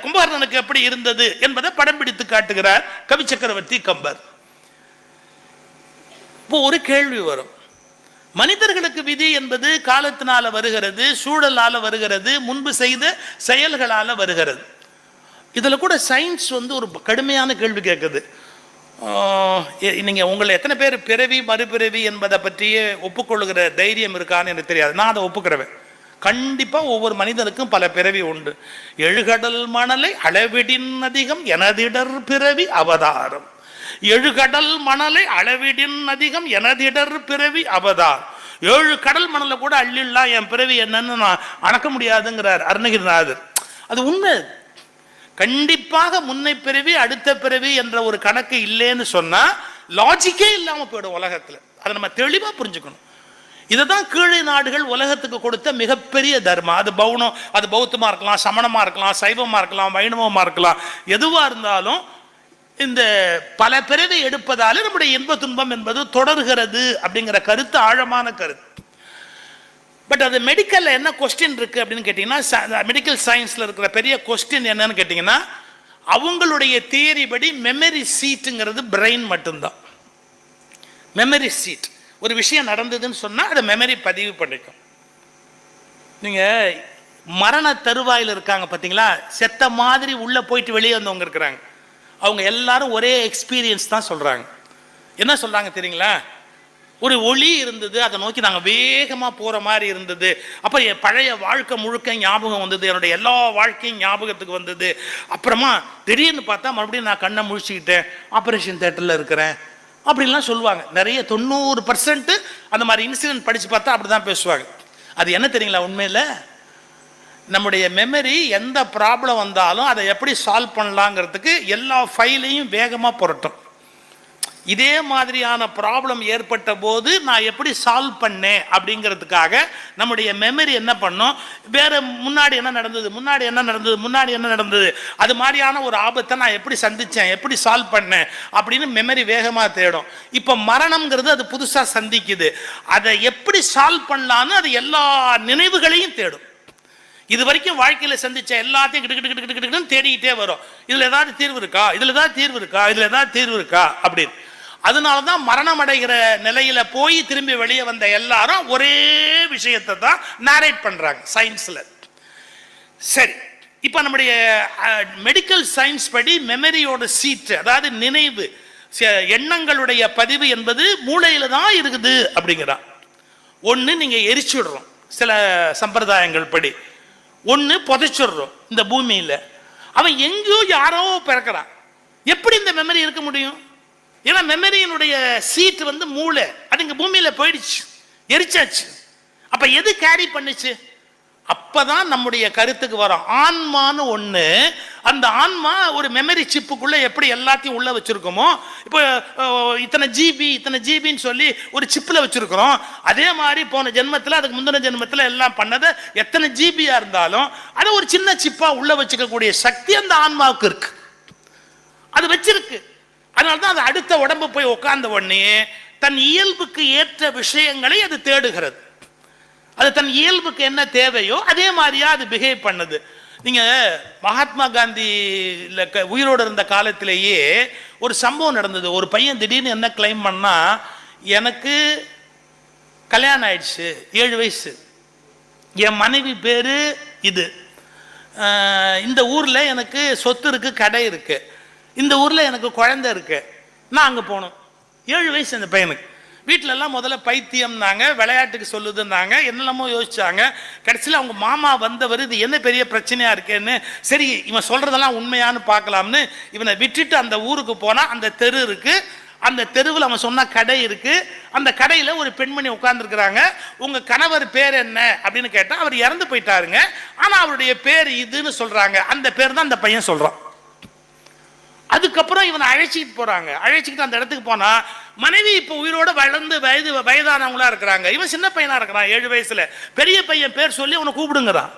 கும்பகர்ணனுக்கு எப்படி இருந்தது என்பதை படம் பிடித்து காட்டுகிறார் கவி சக்கரவர்த்தி கம்பர். இப்போ ஒரு கேள்வி வரும், மனிதர்களுக்கு விதி என்பது காலத்தினால வருகிறது, சூழலால வருகிறது, முன்பு செய்த செயல்களால வருகிறது. இதுல கூட சயின்ஸ் ஒரு கடுமையான கேள்வி கேட்குது. நீங்க உங்களை எத்தனை பேர் பிறவி மறுபிறவி என்பதை பற்றியே ஒப்புக்கொள்ளுகிற தைரியம் இருக்கான்னு எனக்கு தெரியாது, நான் அதை ஒப்புக்கிறவேன். கண்டிப்பா ஒவ்வொரு மனிதனுக்கும் பல பிறவி உண்டு. எழுகடல் மணலை அளவிடின் அதிகம் எனதிடர் பிறவி அவதாரம், எழுகடல் மணலை அளவிடின் அதிகம் எனதிடர் பிறவி அவதார். 7 கடல் மணலை கூட அள்ளிடலாம், என் பிறவி என்னன்னு நான் அணக்க முடியாதுங்கிறார் அருணகிரிநாதர். அது உண்மை. கண்டிப்பாக முன்னை பிறவி அடுத்த பிறவி என்ற ஒரு கணக்கு இல்லைன்னு சொன்னா லாஜிக்கே இல்லாம போயிடும் உலகத்துல. அதை நம்ம தெளிவா புரிஞ்சுக்கணும். இதுதான் கீழே நாடுகள் உலகத்துக்கு கொடுத்த மிகப்பெரிய தர்மம். அது பௌனம், அது பௌத்தமா இருக்கலாம், சமணமா இருக்கலாம், சைவமா இருக்கலாம், வைணவமா இருக்கலாம், எதுவா இருந்தாலும் இந்த பல பிறவி எடுப்பதால நம்முடைய இன்ப துன்பம் என்பது தொடர்கிறது அப்படிங்கிற கருத்து ஆழமான கருத்து. பட் அது மெடிக்கல்ல என்ன கொஸ்டின் இருக்கு அப்படின்னு கேட்டீங்கன்னா, மெடிக்கல் சயின்ஸ்ல இருக்கிற பெரிய கொஸ்டின் என்னன்னு கேட்டீங்கன்னா, அவங்களுடைய தியரி படி மெமரி சீட்டுங்கிறது பிரெயின் மட்டும்தான். மெமரி சீட், ஒரு விஷயம் நடந்ததுன்னு சொன்னா அதை மெமரி பதிவு பண்ணிக்கும். நீங்க மரண தருவாயில் இருக்காங்க பாத்தீங்களா, செத்த மாதிரி உள்ள போயிட்டு வெளியே வந்தவங்க இருக்கிறாங்க, அவங்க எல்லாரும் ஒரே எக்ஸ்பீரியன்ஸ் தான் சொல்றாங்க. என்ன சொல்றாங்க தெரியுங்களா, ஒரு ஒளி இருந்தது, அதை நோக்கி நாங்கள் வேகமாக போகிற மாதிரி இருந்தது, அப்போ என் பழைய வாழ்க்கை முழுக்க ஞாபகம் வந்தது, என்னுடைய எல்லா வாழ்க்கையும் ஞாபகத்துக்கு வந்தது, அப்புறமா திடீர்னு பார்த்தா மறுபடியும் நான் கண்ணை முழிச்சுக்கிட்டேன், ஆப்ரேஷன் தேட்டரில் இருக்கிறேன் அப்படின்லாம் சொல்லுவாங்க. நிறைய 90% அந்த மாதிரி இன்சிடென்ட் படித்து பார்த்தா அப்படி தான் பேசுவாங்க. அது என்ன தெரியுங்களா, உண்மையில் நம்முடைய மெமரி எந்த ப்ராப்ளம் வந்தாலும் அதை எப்படி சால்வ் பண்ணலாங்கிறதுக்கு எல்லா ஃபைலையும் வேகமாக புரட்டும். இதே மாதிரியான ப்ராப்ளம் ஏற்பட்ட போது நான் எப்படி சால்வ் பண்ணேன் அப்படிங்கிறதுக்காக நம்முடைய மெமரி என்ன பண்ணும், வேற முன்னாடி என்ன நடந்தது, முன்னாடி என்ன நடந்தது, முன்னாடி என்ன நடந்தது, அது மாதிரியான ஒரு ஆபத்தை நான் எப்படி சந்திச்சேன், எப்படி சால்வ் பண்ணேன் அப்படின்னு மெமரி வேகமாக தேடும். இப்போ மரணம்ங்கிறது அது புதுசாக சந்திக்குது, அதை எப்படி சால்வ் பண்ணலான்னு அது எல்லா நினைவுகளையும் தேடும். இது வரைக்கும் வாழ்க்கையில் சந்திச்ச எல்லாத்தையும் கிட்டு தேடிக்கிட்டே வரும், இதுல ஏதாவது தீர்வு இருக்கா, இதுல ஏதாவது தீர்வு இருக்கா, இதுல ஏதாவது தீர்வு இருக்கா அப்படின்னு. அதனாலதான் மரணம் அடைகிற நிலையில போய் திரும்பி வெளியே வந்த எல்லாரும் ஒரே விஷயத்தை தான் நாரேட் பண்றாங்க சயின்ஸ்ல. சரி, இப்ப நம்முடைய மெடிக்கல் சயின்ஸ் படி மெமரியோட சீட், அதாவது நினைவு எண்ணங்களுடைய பதிவு என்பது மூளையில தான் இருக்குது அப்படிங்கிறான். ஒண்ணு நீங்க எரிச்சுடுறோம் சில சம்பிரதாயங்கள் படி, ஒண்ணு புதைச்சிடுறோம் இந்த பூமியில. அவன் எங்கேயோ யாரோ பிறக்கிறான், எப்படி இந்த மெமரி இருக்க முடியும்? ஏன்னா மெமரியினுடைய சீட் மூளை, அது இங்க பூமியில போயிடுச்சு, எரிச்சாச்சு. அப்ப எது கேரி பண்ணுச்சு? அப்பதான் நம்முடைய கருத்துக்கு வரும் ஆன்மான்னு ஒண்ணு. அந்த ஆன்மா ஒரு மெமரி சிப்புக்குள்ள எப்படி எல்லாத்தையும் உள்ள வச்சிருக்கோமோ, இப்போ இத்தனை ஜிபின்னு சொல்லி ஒரு சிப்ல வச்சிருக்கிறோம், அதே மாதிரி போன ஜென்மத்துல அதுக்கு முந்தின ஜென்மத்துல எல்லாம் பண்ணதை எத்தனை ஜிபியா இருந்தாலும் அதை ஒரு சின்ன சிப்பா உள்ள வச்சுக்கக்கூடிய சக்தி அந்த ஆன்மாவுக்கு இருக்கு. அது வச்சிருக்கு. அதனால்தான் அது அடுத்த உடம்பு போய் உட்கார்ந்த உடனே தன் இயல்புக்கு ஏற்ற விஷயங்களை அது தேடுகிறது. அது தன் இயல்புக்கு என்ன தேவையோ அதே மாதிரியா அது பிஹேவ் பண்ணுது. நீங்க மகாத்மா காந்தி உயிரோடு இருந்த காலத்திலேயே ஒரு சம்பவம் நடந்தது. ஒரு பையன் திடீர்னு என்ன கிளைம் பண்ணா, எனக்கு கல்யாணம் ஆயிடுச்சு, 7 வயசு, என் மனைவி பேரு இது, இந்த ஊர்ல எனக்கு சொத்து இருக்கு, கடை இருக்கு, இந்த ஊர்ல எனக்கு குழந்தை இருக்கு, நான் அங்க போகணும். 7 வயசு அந்த பையனுக்கு. வீட்டில எல்லாம் முதல்ல பைத்தியம்னாங்க, விளையாட்டுக்கு சொல்லுதுன்னாங்க, என்னெல்லாமோ யோசிச்சாங்க. கடைசியில் அவங்க மாமா வந்தவர் இது என்ன பெரிய பிரச்சனையா இருக்கேன்னு, சரி இவன் சொல்றதெல்லாம் உண்மையானு பார்க்கலாம்னு இவனை விட்டுட்டு அந்த ஊருக்கு போனா அந்த தெரு இருக்கு. அந்த தெருவில் அவன் சொன்ன கடை இருக்கு. அந்த கடையில ஒரு பெண்மணி உட்கார்ந்துருக்கிறாங்க. உங்க கணவர் பேர் என்ன அப்படின்னு கேட்டா அவர் இறந்து போயிட்டாருங்க, ஆனா அவருடைய பேர் இதுன்னு சொல்றாங்க. அந்த பேர் தான் அந்த பையன் சொல்றான். அதுக்கப்புறம் இவனை அழைச்சிக்கிட்டு போறாங்க. அழைச்சிக்கிட்டு அந்த இடத்துக்கு போனா மனைவி இப்ப உயிரோட வளர்ந்து வயதானவங்களா இருக்கிறாங்க. இவன் சின்ன பையனா இருக்கிறான் 7 வயசுல. பெரிய பையன் பேர் சொல்லி அவனை கூப்பிடுங்கிறான்.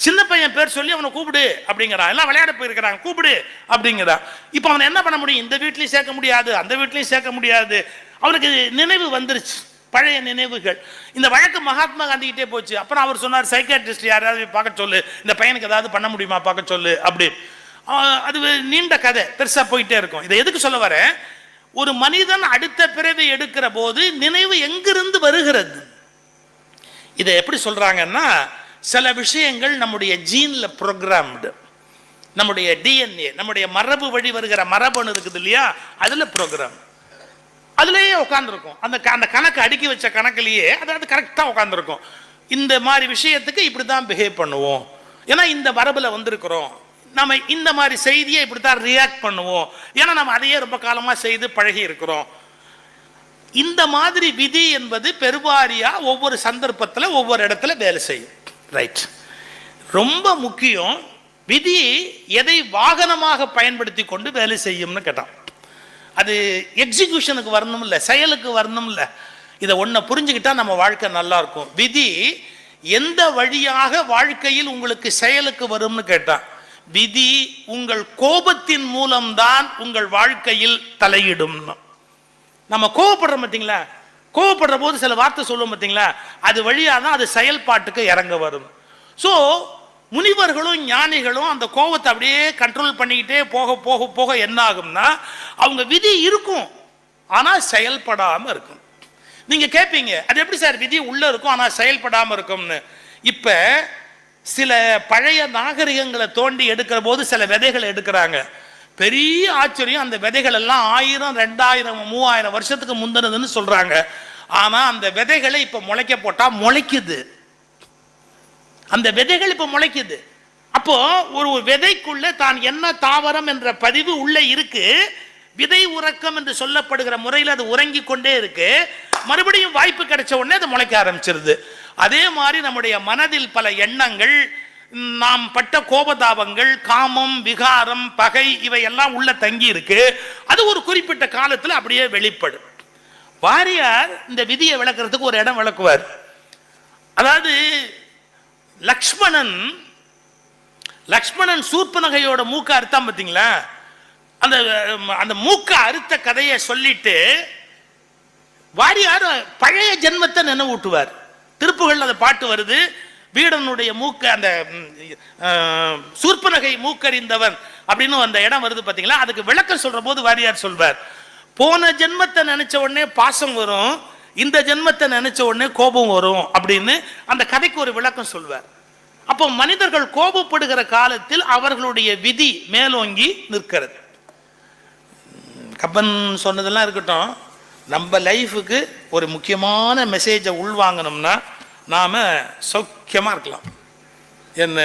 சின்ன பையன் பேர் சொல்லி அவனை கூப்பிடு அப்படிங்கிறான். எல்லாம் விளையாட போயிருக்கிறாங்க, கூப்பிடு அப்படிங்கிறான். இப்ப அவன் என்ன பண்ண முடியும்? இந்த வீட்லயும் சேர்க்க முடியாது, அந்த வீட்லயும் சேர்க்க முடியாது. அவனுக்கு நினைவு வந்துருச்சு, பழைய நினைவுகள். இந்த வழக்கு மகாத்மா காந்தி கிட்டே போச்சு. அப்புறம் அவர் சொன்னார், சைக்காட்ரிஸ்ட் யாராவது பார்க்க சொல்லு, இந்த பையனுக்கு ஏதாவது பண்ண முடியுமா பார்க்க சொல்லு அப்படி. அது நீண்ட கதை, பெருசா போயிட்டே இருக்கும். இதை எதுக்கு சொல்ல வரேன்? ஒரு மனிதன் அடுத்த பிறவி எடுக்கிற போது நினைவு எங்கிருந்து வருகிறது? இதை எப்படி சொல்றாங்கன்னா, சில விஷயங்கள் நம்முடைய ஜீன்ல ப்ரோக்ராம்டு, நம்முடைய டிஎன்ஏ, நம்முடைய மரபு வழி வருகிற மரபணு இருக்குது இல்லையா, அதுல ப்ரோக்ராம், அதுலயே உட்காந்துருக்கும். அந்த கணக்கு அடுக்கி வச்ச கணக்குலயே அது கரெக்டா உட்காந்துருக்கும். இந்த மாதிரி விஷயத்துக்கு இப்படிதான் பிஹேவ் பண்ணுவோம், ஏன்னா இந்த மரபுல வந்திருக்கிறோம். நம்ம இந்த மாதிரி செய்தியை இப்படித்தான் ரியாக்ட் பண்ணுவோம், ஏன்னா நம்ம அதையே ரொம்ப காலமா செய்து பழகி இருக்கிறோம். இந்த மாதிரி விதி என்பது பெருவாரியா ஒவ்வொரு சந்தர்ப்பத்தில் ஒவ்வொரு இடத்துல வேலை செய்யும். ரைட், ரொம்ப முக்கியம். விதி எதை வாகனமாக பயன்படுத்தி கொண்டு வேலை செய்யும்னு கேட்டான். அது எக்ஸிகியூஷனுக்கு வரணும் இல்லை, செயலுக்கு வரணும் இல்லை. இதை ஒன்றை புரிஞ்சுக்கிட்டா நம்ம வாழ்க்கை நல்லா இருக்கும். விதி எந்த வழியாக வாழ்க்கையில் உங்களுக்கு செயலுக்கு வரும்னு கேட்டான். விதி உங்கள் கோபத்தின் மூலம்தான் உங்கள் வாழ்க்கையில் தலையிடும். நம்ம கோபப்படுறோம் பார்த்தீங்களா, கோபப்படுற போது சில வார்த்தை சொல்லுவோம் பார்த்தீங்களா, அது வழியாக தான் அது செயல்பாட்டுக்கு இறங்க வரும். ஸோ முனிவர்களும் ஞானிகளும் அந்த கோபத்தை அப்படியே கண்ட்ரோல் பண்ணிக்கிட்டே போக போக போக என்ன ஆகும்னா, அவங்க விதி இருக்கும் ஆனால் செயல்படாமல் இருக்கும். நீங்க கேட்பீங்க, அது எப்படி சார் விதி உள்ள இருக்கும் ஆனால் செயல்படாமல் இருக்கும்னு? இப்போ சில பழைய நாகரிகங்களை தோண்டி எடுக்கிற போது சில விதைகளை எடுக்கிறாங்க. பெரிய ஆச்சரியம், அந்த விதைகள் எல்லாம் 1000, 2000, 3000 வருஷத்துக்கு முந்தினதுன்னு சொல்றாங்க. ஆனா அந்த விதைகளை இப்ப முளைக்க போட்டா முளைக்குது. அந்த விதைகள் இப்ப முளைக்குது. அப்போ ஒரு விதைக்குள்ள தான் என்ன தாவரம் என்ற பதிவு உள்ள இருக்கு. விதை உறக்கம் என்று சொல்லப்படுகிற முறையில் அது உறங்கி கொண்டே இருக்கு. மறுபடியும் வாய்ப்பு கிடைச்ச உடனே அது முளைக்க ஆரம்பிச்சிருது. அதே மாதிரி நம்முடைய மனதில் பல எண்ணங்கள், நாம் பட்ட கோபதாபங்கள், காமம், விகாரம், பகை, இவை எல்லாம் உள்ள தங்கி இருக்கு. அது ஒரு குறிப்பிட்ட காலத்தில் அப்படியே வெளிப்படும். வாரியார் இந்த விதியை விளக்குறதுக்கு ஒரு இடம் விளக்குவார். அதாவது லக்ஷ்மணன் சூர்பனகையோட மூக்க அறுத்தான் பார்த்தீங்களா, அந்த அந்த மூக்க அறுத்த கதையை சொல்லிட்டு வாரியார் பழைய ஜென்மத்தை நினைவூட்டுவார். திருப்புகள் அந்த பாட்டு வருது, வீடனுடைய மூக்க, அந்த சூர்பனகை மூக்கறிந்தவன் அப்படின்னு அந்த இடம் வருது பார்த்தீங்களா. அதுக்கு விளக்கம் சொல்ற போது வாரியார் சொல்வார், போன ஜென்மத்தை நினைச்ச உடனே பாசம் வரும், இந்த ஜென்மத்தை நினைச்ச உடனே கோபம் வரும் அப்படின்னு அந்த கதைக்கு ஒரு விளக்கம் சொல்வார். அப்போ மனிதர்கள் கோபப்படுகிற காலத்தில் அவர்களுடைய விதி மேலோங்கி நிற்கிறது. கப்பன் சொன்னதெல்லாம் இருக்கட்டும், நம்ம லைஃபுக்கு ஒரு முக்கியமான மெசேஜை உள்வாங்கணும்னா நாம் சௌக்கியமாக இருக்கலாம். என்ன,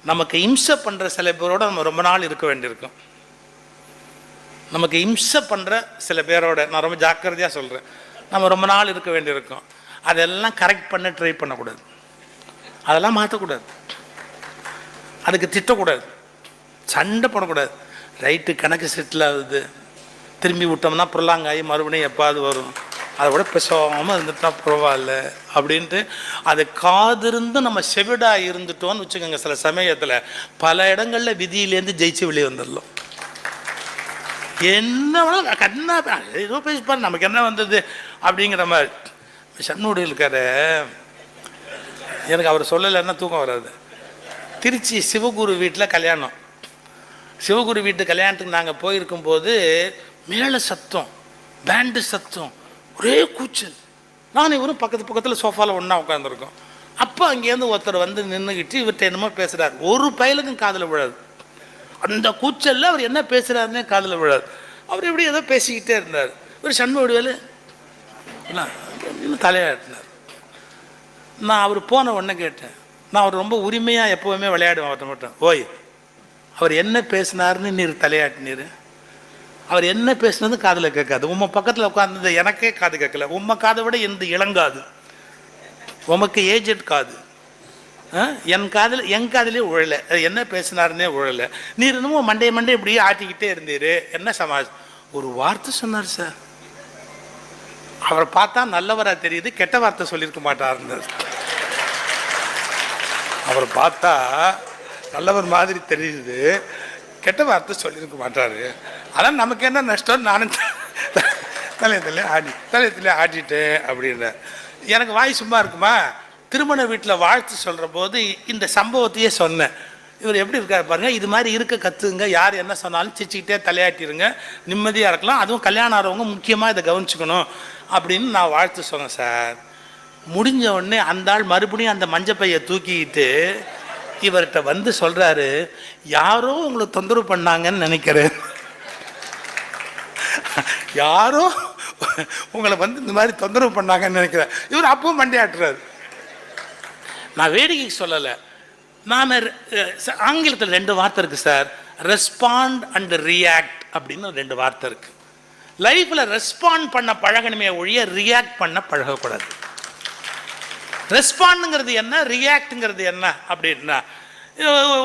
நமக்கு இம்சை பண்ணுற சில பேரோட நம்ம ரொம்ப நாள் இருக்க வேண்டியிருக்கும். நமக்கு இம்சை பண்ணுற சில பேரோட, நான் ரொம்ப ஜாக்கிரதையாக சொல்கிறேன், நம்ம ரொம்ப நாள் இருக்க வேண்டியிருக்கும். அதெல்லாம் கரெக்ட் பண்ண ட்ரை பண்ணக்கூடாது, அதெல்லாம் மாற்றக்கூடாது, அதுக்கு திட்டக்கூடாது, சண்டை போடக்கூடாது. ரைட்டு, கணக்கு செட்டில் ஆகுது, திரும்பி விட்டோம்னா புரளாங்காயி மறுபடியும் எப்பாவது வரும், அதை விட பேசாமல் இருந்துட்டா பரவாயில்ல அப்படின்ட்டு அது காதிருந்து நம்ம செவிடாக இருந்துட்டோன்னு வச்சுக்கோங்க. சில சமயத்தில் பல இடங்களில் விதியிலேருந்து ஜெயிச்சு வெளியே வந்துடலாம். என்ன கண்ணா ஏதோ பேசிப்பாரு, நமக்கு என்ன வந்தது அப்படிங்கிற மாதிரி. சண்முடி இருக்காரு, எனக்கு அவர் சொல்லலைன்னா தூக்கம் வராது. திருச்சி சிவகுரு வீட்டில் கல்யாணம். சிவகுரு வீட்டு கல்யாணத்துக்கு நாங்கள் போயிருக்கும்போது மேலே சத்தம், பேண்டு சத்தம், ஒரே கூச்சல். நான் இவரும் பக்கத்தில் சோஃபாவில் ஒன்றா உட்காந்துருக்கோம். அப்போ அங்கேருந்து ஒருத்தர் வந்து நின்றுக்கிட்டு இவர்கிட்ட என்னமோ பேசுகிறார். ஒரு பயலுக்கும் காதில் விழாது. அந்த கூச்சலில் அவர் என்ன பேசுகிறாருன்னே காதில் விழாது. அவர் எப்படி ஏதோ பேசிக்கிட்டே இருந்தார். இவர் சண்முகவேலு இன்னும் தலையாட்டினார். நான் அவர் போன உடனே கேட்டேன். நான் அவர் ரொம்ப உரிமையாக எப்போவுமே விளையாடுவேன் அவர்கிட்ட மட்டும். ஓய், அவர் என்ன பேசினார்னு நீர் தலையாட்டினீர். அவர் என்ன பேசுனது காதில் கேட்காது. உம்ம பக்கத்தில் உட்கார்ந்தது எனக்கே காது கேட்கல. உம்ம காதை விட எந்த இளங்காது, உமக்கு ஏஜெட் காது. என் காதிலே உழலை. என்ன பேசினாருன்னே உழலை. நீர் இன்னமும் மண்டே இப்படியே ஆட்டிக்கிட்டே இருந்தீர். என்ன சமாஜ் ஒரு வார்த்தை சொன்னார் சார். அவரை பார்த்தா நல்லவராக தெரியுது, கெட்ட வார்த்தை சொல்லியிருக்க மாட்டார். அவரை பார்த்தா நல்லவர் மாதிரி தெரியுது, கெட்ட வார்த்தை சொல்லியிருக்க மாட்டார். அதான் நமக்கு என்ன நஷ்டம், நானும் தலையத்திலே ஆடிட்டேன் அப்படின்ற. எனக்கு வாய் சும்மா இருக்குமா? திருமண வீட்டில் வாழ்த்து சொல்கிற போது இந்த சம்பவத்தையே சொன்னேன். இவர் எப்படி இருக்கார் பாருங்கள், இது மாதிரி இருக்க கற்றுங்க. யார் என்ன சொன்னாலும் சிரிச்சுக்கிட்டே தலையாட்டிருங்க, நிம்மதியாக இருக்கலாம். அதுவும் கல்யாணம் ஆகிறவங்க முக்கியமாக இதை கவனிச்சுக்கணும் அப்படின்னு நான் வாழ்த்து சொன்னேன் சார். முடிஞ்ச உடனே அந்த ஆள் மறுபடியும் அந்த மஞ்சப்பையை தூக்கிக்கிட்டு இவர்கிட்ட வந்து சொல்கிறாரு, யாரோ உங்களை தொந்தரவு பண்ணாங்கன்னு நினைக்கிறேன், யாரோ உங்களை வந்து இந்த மாதிரி தொந்தரவு பண்ணாங்கன்னு நினைக்கிறேன். இவர் அப்பவும் மண்டையாட்டுறாரு. நான் வேடிக்கைக்கு சொல்லலை. நான் ஆங்கிலத்தில் 2 வார்த்தை இருக்குது சார், ரெஸ்பாண்ட் அண்ட் ரியாக்ட் அப்படின்னு 2 வார்த்தை இருக்குது. லைஃப்பில் ரெஸ்பாண்ட் பண்ண பழகணுமே ஒழிய ரியாக்ட் பண்ண பழகக்கூடாது. ரெஸ்பாண்டுங்கிறது என்ன, ரியாக்டுங்கிறது என்ன அப்படின்னா,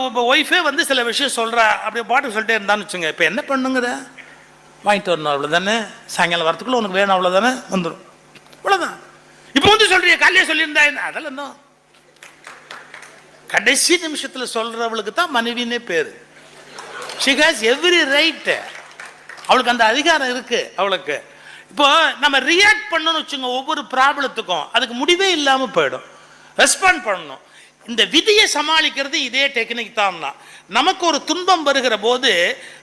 இப்போ ஒய்ஃபே வந்து சில விஷயம் சொல்கிறா, அப்படியே பாட்டு சொல்லிட்டே இருந்தான்னு வச்சுங்க. இப்போ என்ன பண்ணுங்கிற, வாங்கிட்டு வரணும் அவ்வளோதானே, சாயங்காலம் வரத்துக்குள்ளே உனக்கு வேணும் அவ்வளோதானே, வந்துடும், அவ்வளோதான். இப்போ வந்து சொல்கிறீங்க, காலையே சொல்லியிருந்தா என்ன, அதெல்லாம் இன்னும் கடைசி நிமிஷத்தில் சொல்கிறவளுக்கு தான் மனைவினே பேர். she has every right, அவளுக்கு அந்த அதிகாரம் இருக்கு அவளுக்கு. இப்போ நம்ம ரியாக்ட் பண்ணணும்னு வச்சுங்க ஒவ்வொரு ப்ராப்ளத்துக்கும், அதுக்கு முடிவே இல்லாமல் போயிடும். ரெஸ்பாண்ட் பண்ணணும். இந்த விதியை சமாளிக்கிறது இதே டெக்னிக் தான். நமக்கு ஒரு துன்பம் வருகிற போது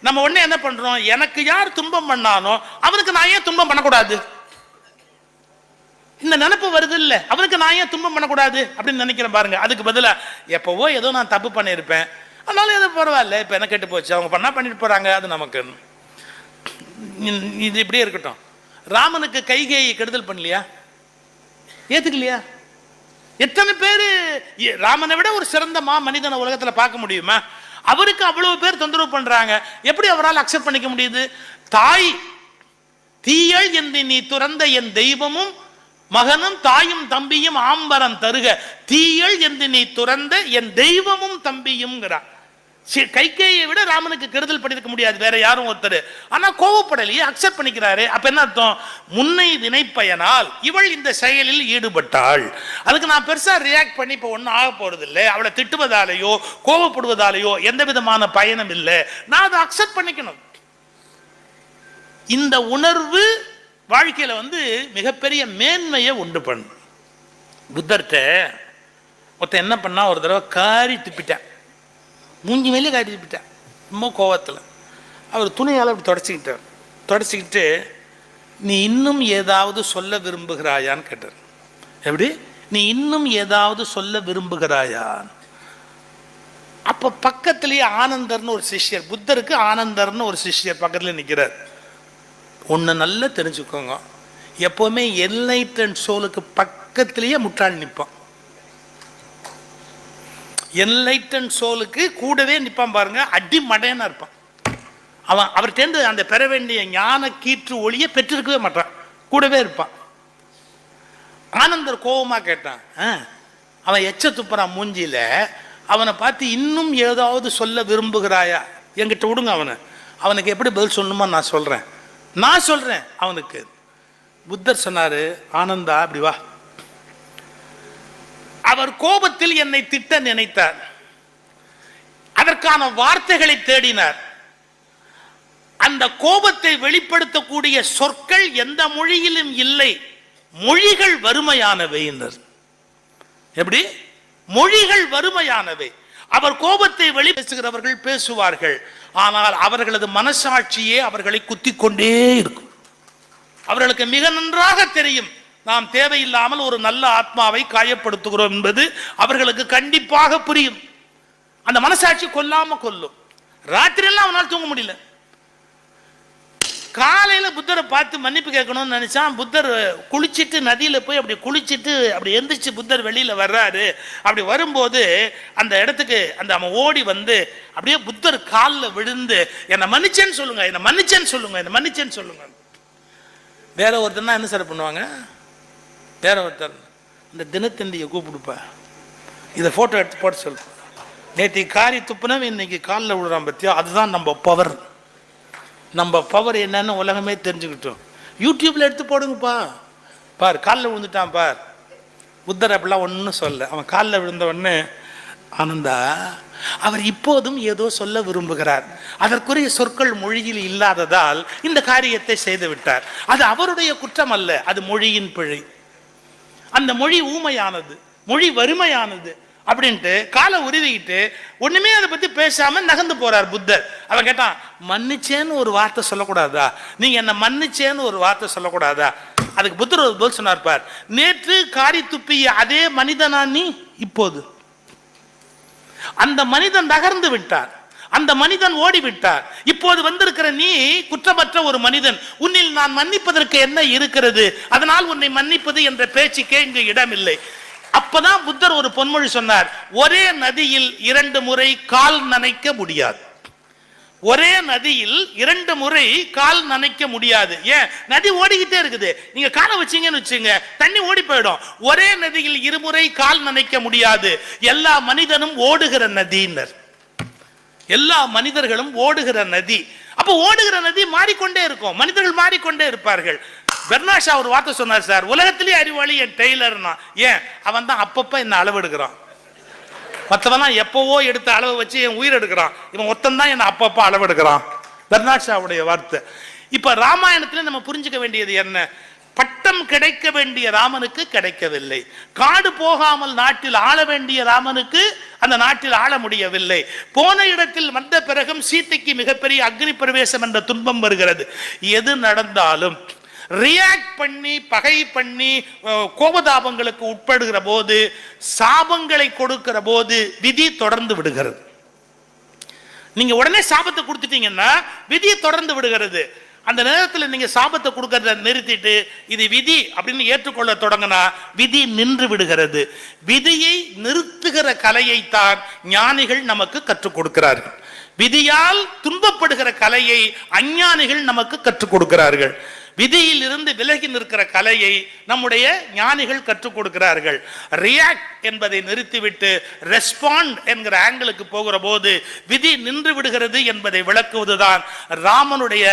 நம்ம உடனே என்ன பண்றோம், எனக்கு யார் துன்பம் பண்ணானோ அவனுக்கு நான் ஏன் துன்பம் பண்ணக்கூடாது, இந்த நினைப்பு வருது இல்ல, அவனுக்கு நான் ஏன் துன்பம் பண்ணக்கூடாது அப்படின்னு நினைக்கிறேன் பாருங்க. அதுக்கு பதிலாக எப்பவோ ஏதோ நான் தப்பு பண்ணியிருப்பேன், அதனால எதுவும் பரவாயில்ல, இப்போ என்ன கெட்டு போச்சு, அவங்க பண்ணா பண்ணிட்டு போறாங்க, அது நமக்கு இது இப்படியே இருக்கட்டும். ராமனுக்கு கைகேயி கெடுதல் பண்ணலையா, ஏத்துக்கலையா? எத்தனை பேரு ராமனை விட ஒரு சிறந்த மனிதனை உலகத்தில் பார்க்க முடியுமா? அவருக்கு அவ்வளவு பேர் தொந்தரவு பண்றாங்க, எப்படி அவரால் அக்செப்ட் பண்ணிக்க முடியுது? தாய் தீயள் என்று நீ துறந்த என் தெய்வமும் மகனும் தாயும் தம்பியும் ஆம்பரம் தருக, தீயள் என்று நீ துறந்த என் தெய்வமும் தம்பியும்ங்கிறான். கைகேயை விட ராமனுக்கு கெடுதல் பண்ணிருக்க முடியாது வேற யாரும் ஒருத்தர். ஆனா கோவப்படலையே, அக்செப்ட் பண்ணிக்கிறாரு. அப்ப என்ன அர்த்தம், முன்னை வினைப்பயனால் இவள் இந்த செயலில் ஈடுபட்டாள், அதுக்கு நான் பெருசா ரியாக்ட் பண்ணி இப்ப ஒன்னும் ஆக போறது இல்லை, அவளை திட்டுவதாலேயோ கோவப்படுவதாலேயோ எந்த விதமான பயனும் இல்லை, நான் அதை அக்செப்ட் பண்ணிக்கணும். இந்த உணர்வு வாழ்க்கையில வந்து மிகப்பெரிய மேன்மையை உண்டு பண்ணும். புத்தர்கிட்ட ஒருத்தன் என்ன பண்ணா, ஒரு தடவை காரி துப்பிட்டான், மூஞ்சி மேலே காரி துப்பிட்டான், ரொம்ப கோவத்தில். அவர் துணியால் அப்படி தொடச்சிக்கிட்டு நீ இன்னும் ஏதாவது சொல்ல விரும்புகிறாயான்னு கேட்டார். எப்படி, நீ இன்னும் ஏதாவது சொல்ல விரும்புகிறாயா? அப்போ பக்கத்திலேயே ஆனந்தர்னு ஒரு சிஷ்யர், புத்தருக்கு ஆனந்தர்னு ஒரு சிஷ்யர் பக்கத்தில் நிற்கிறார். ஒன்று நல்லா தெரிஞ்சுக்கோங்க, எப்போவுமே என்லைட்டன்ட் சோலுக்கு பக்கத்திலேயே முட்டாள் நிற்பான். என்லைட்டன் சோலுக்கு கூடவே நிற்பான் பாருங்க, அடி மடையனா இருப்பான். அவர்கிட்ட அந்த பெற வேண்டிய ஞான கீற்று ஒளியை பெற்றிருக்கவே மாட்டான், கூடவே இருப்பான். ஆனந்தர் கோபமா கேட்டான், அவன் எச்ச துப்புறான் மூஞ்சியில, அவனை பார்த்து இன்னும் ஏதாவது சொல்ல விரும்புகிறாயா, என்கிட்ட விடுங்க அவனை, அவனுக்கு எப்படி பதில் சொல்லணுமோ நான் சொல்றேன் அவனுக்கு. புத்தர் சொன்னாரு, ஆனந்தா அப்படி வா. அவர் கோபத்தில் என்னை திட்ட நினைத்தார், அதற்கான வார்த்தைகளை தேடினார். அந்த கோபத்தை வெளிப்படுத்தக்கூடிய சொற்கள் எந்த மொழியிலும் இல்லை. மொழிகள் வறுமையானவை. எப்படி? மொழிகள் வறுமையானவை. அவர் கோபத்தை வெளிப்பேசுகிறவர்கள் பேசுவார்கள், ஆனால் அவர்களது மனசாட்சியே அவர்களை குத்திக் கொண்டே இருக்கும். அவர்களுக்கு மிக நன்றாக தெரியும் நாம் தேவையில்லாமல் ஒரு நல்ல ஆத்மாவை காயப்படுத்துகிறோம் என்பது அவர்களுக்கு கண்டிப்பாக புரியும். அந்த மனசாட்சி கொல்லாம கொல்லும். ராத்திரி எல்லாம் அவனால் தூங்க முடியல. காலையில புத்தரை பார்த்து மன்னிப்பு கேட்கணும்னு நினைச்சான். புத்தர் குளிச்சுட்டு நதியில போய் அப்படி குளிச்சுட்டு அப்படி எந்திரிச்சு புத்தர் வெளியில வர்றாரு. அப்படி வரும்போது அந்த இடத்துக்கு அவன் ஓடி வந்து அப்படியே புத்தர் காலில் விழுந்து என்னை மன்னிச்சேன்னு சொல்லுங்க, என்னை மன்னிச்சேன்னு சொல்லுங்க, என்னை மன்னிச்சேன்னு சொல்லுங்க. வேற ஒருத்தர் என்ன சார் பண்ணுவாங்க? வேற ஒருத்தர் இந்த தினத்தந்தியை கூப்பிடுப்பா, இதை போட்டோ எடுத்து போட்டு சொல்லு, நேற்று காரி துப்புனவன் இன்னைக்கு காலில் விழுறான் பத்தியா, அதுதான் நம்ம பவர். நம்ம பவர் என்னன்னு உலகமே தெரிஞ்சுக்கிட்டோம். யூடியூப்ல எடுத்து போடுங்கப்பா. பார் காலில் விழுந்துட்டான் பார். புத்தர் அப்படிலாம் ஒன்றும் சொல்ல. அவன் காலில் விழுந்த உடனே ஆனந்தா அவர் இப்போதும் ஏதோ சொல்ல விரும்புகிறார். அதற்குரிய சொற்கள் மொழியில் இல்லாததால் இந்த காரியத்தை செய்து விட்டார். அது அவருடைய குற்றம் அல்ல, அது மொழியின் பிழை. அந்த மொழி ஊமையானது, மொழி வறுமையானது அப்படின்ட்டு காலை உருவிக்கிட்டு ஒண்ணுமே அதை பத்தி பேசாம நகர்ந்து போறார் புத்தர். அவன் கேட்டான், மன்னிச்சேன்னு ஒரு வார்த்தை சொல்லக்கூடாதா? நீங்க என்ன மன்னிச்சேன்னு ஒரு வார்த்தை சொல்லக்கூடாதா? அதுக்கு புத்தர் ஒரு பதில் சொன்னார் பார், நேற்று காரி துப்பிய அதே மனிதனா நீ? இப்போது அந்த மனிதன் நகர்ந்து விட்டார், அந்த மனிதன் ஓடிவிட்டார். இப்போது வந்திருக்கிற நீ குற்றமற்ற ஒரு மனிதன். உன்னில் நான் மன்னிப்பதற்கு என்ன இருக்கிறது? அதனால் உன்னை மன்னிப்பது என்ற பேச்சுக்கே இங்கு இடமில்லை. அப்பதான் புத்தர் ஒரு பொன்மொழி சொன்னார், ஒரே நதியில் 2 முறை கால் நனைக்க முடியாது. ஒரே நதியில் 2 முறை கால் நனைக்க முடியாது. ஏன்? நதி ஓடிக்கிட்டே இருக்குது. நீங்க காலை வச்சீங்கன்னு வச்சுங்க, தண்ணி ஓடி போயிடும். ஒரே நதியில் 2 முறை கால் நனைக்க முடியாது. எல்லா மனிதனும் ஓடுகிற நதியினர், எல்லா மனிதர்களும் ஓடுகிற நதி. அப்ப ஓடுகிற நதி மாறிக்கொண்டே இருக்கும், மனிதர்கள் மாறிக்கொண்டே இருப்பார்கள். பெர்னாஷா ஒரு வார்த்தை சொன்னார் சார், உலகத்திலேயே அறிவாளி என் டெய்லர்னா. ஏன்? அவன் தான் அப்பப்ப என்ன அளவு எடுக்கிறான். மற்றவன் எப்பவோ எடுத்த அளவு வச்சு என் உயிர் எடுக்கிறான், இவன் ஒத்தன் தான் என்ன அப்பப்ப அளவு எடுக்கிறான். பெர்னாஷாவுடைய வார்த்தை. இப்ப ராமாயணத்துல நம்ம புரிஞ்சுக்க வேண்டியது என்ன? பட்டம் கிடைக்க வேண்டிய ராமனுக்கு கிடைக்கவில்லை. காடு போகாமல் நாட்டில் ஆள வேண்டிய ராமனுக்கு அந்த நாட்டில் ஆள முடியவில்லை. போன இடத்தில் வந்த பிறகும் சீதைக்கு மிகப்பெரிய அக்னி பிரவேசம் என்ற துன்பம் வருகிறது. எது நடந்தாலும் ரியாக்ட் பண்ணி பகை பண்ணி கோபதாபங்களுக்கு உட்படுகிற போது, சாபங்களை கொடுக்கிற போது விதி தொடர்ந்து விடுகிறது. நீங்க உடனே சாபத்தை கொடுத்துட்டீங்கன்னா விதியை தொடர்ந்து விடுகிறது. அந்த நேரத்தில் நீங்க சாபத்தை கொடுக்கறத நிறுத்திட்டு இது விதி அப்படின்னு ஏற்றுக்கொள்ள தொடங்கினா விதி நின்று விடுகிறது. விதியை நிறுத்துகிற கலையைத்தான் ஞானிகள் நமக்கு கற்றுக் கொடுக்கிறார்கள். விதியால் துன்பப்படுகிற கலையை அஞ்ஞானிகள் நமக்கு கற்றுக் கொடுக்கிறார்கள். விதியில் இருந்து விலகி நிற்கிற கலையை நம்முடைய ஞானிகள் கற்றுக் கொடுக்கிறார்கள். ரியாக்ட் என்பதை நிறுத்திவிட்டு ரெஸ்பாண்ட் என்கிற ஆங்கிளுக்கு போகிற போது விதி நின்று விடுகிறது என்பதை விளக்குவதுதான் ராமனுடைய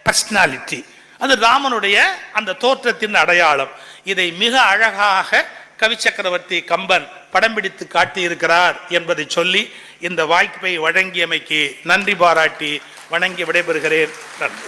பர்சனாலிட்டி. அது ராமனுடைய அந்த தோற்றத்தின் அடையாளம். இதை மிக அழகாக கவி சக்கரவர்த்தி கம்பன் படம் பிடித்து காட்டியிருக்கிறார் என்பதை சொல்லி இந்த வாய்ப்பை வழங்கியமைக்கு நன்றி பாராட்டி வணங்கி விடைபெறுகிறேன். நன்றி.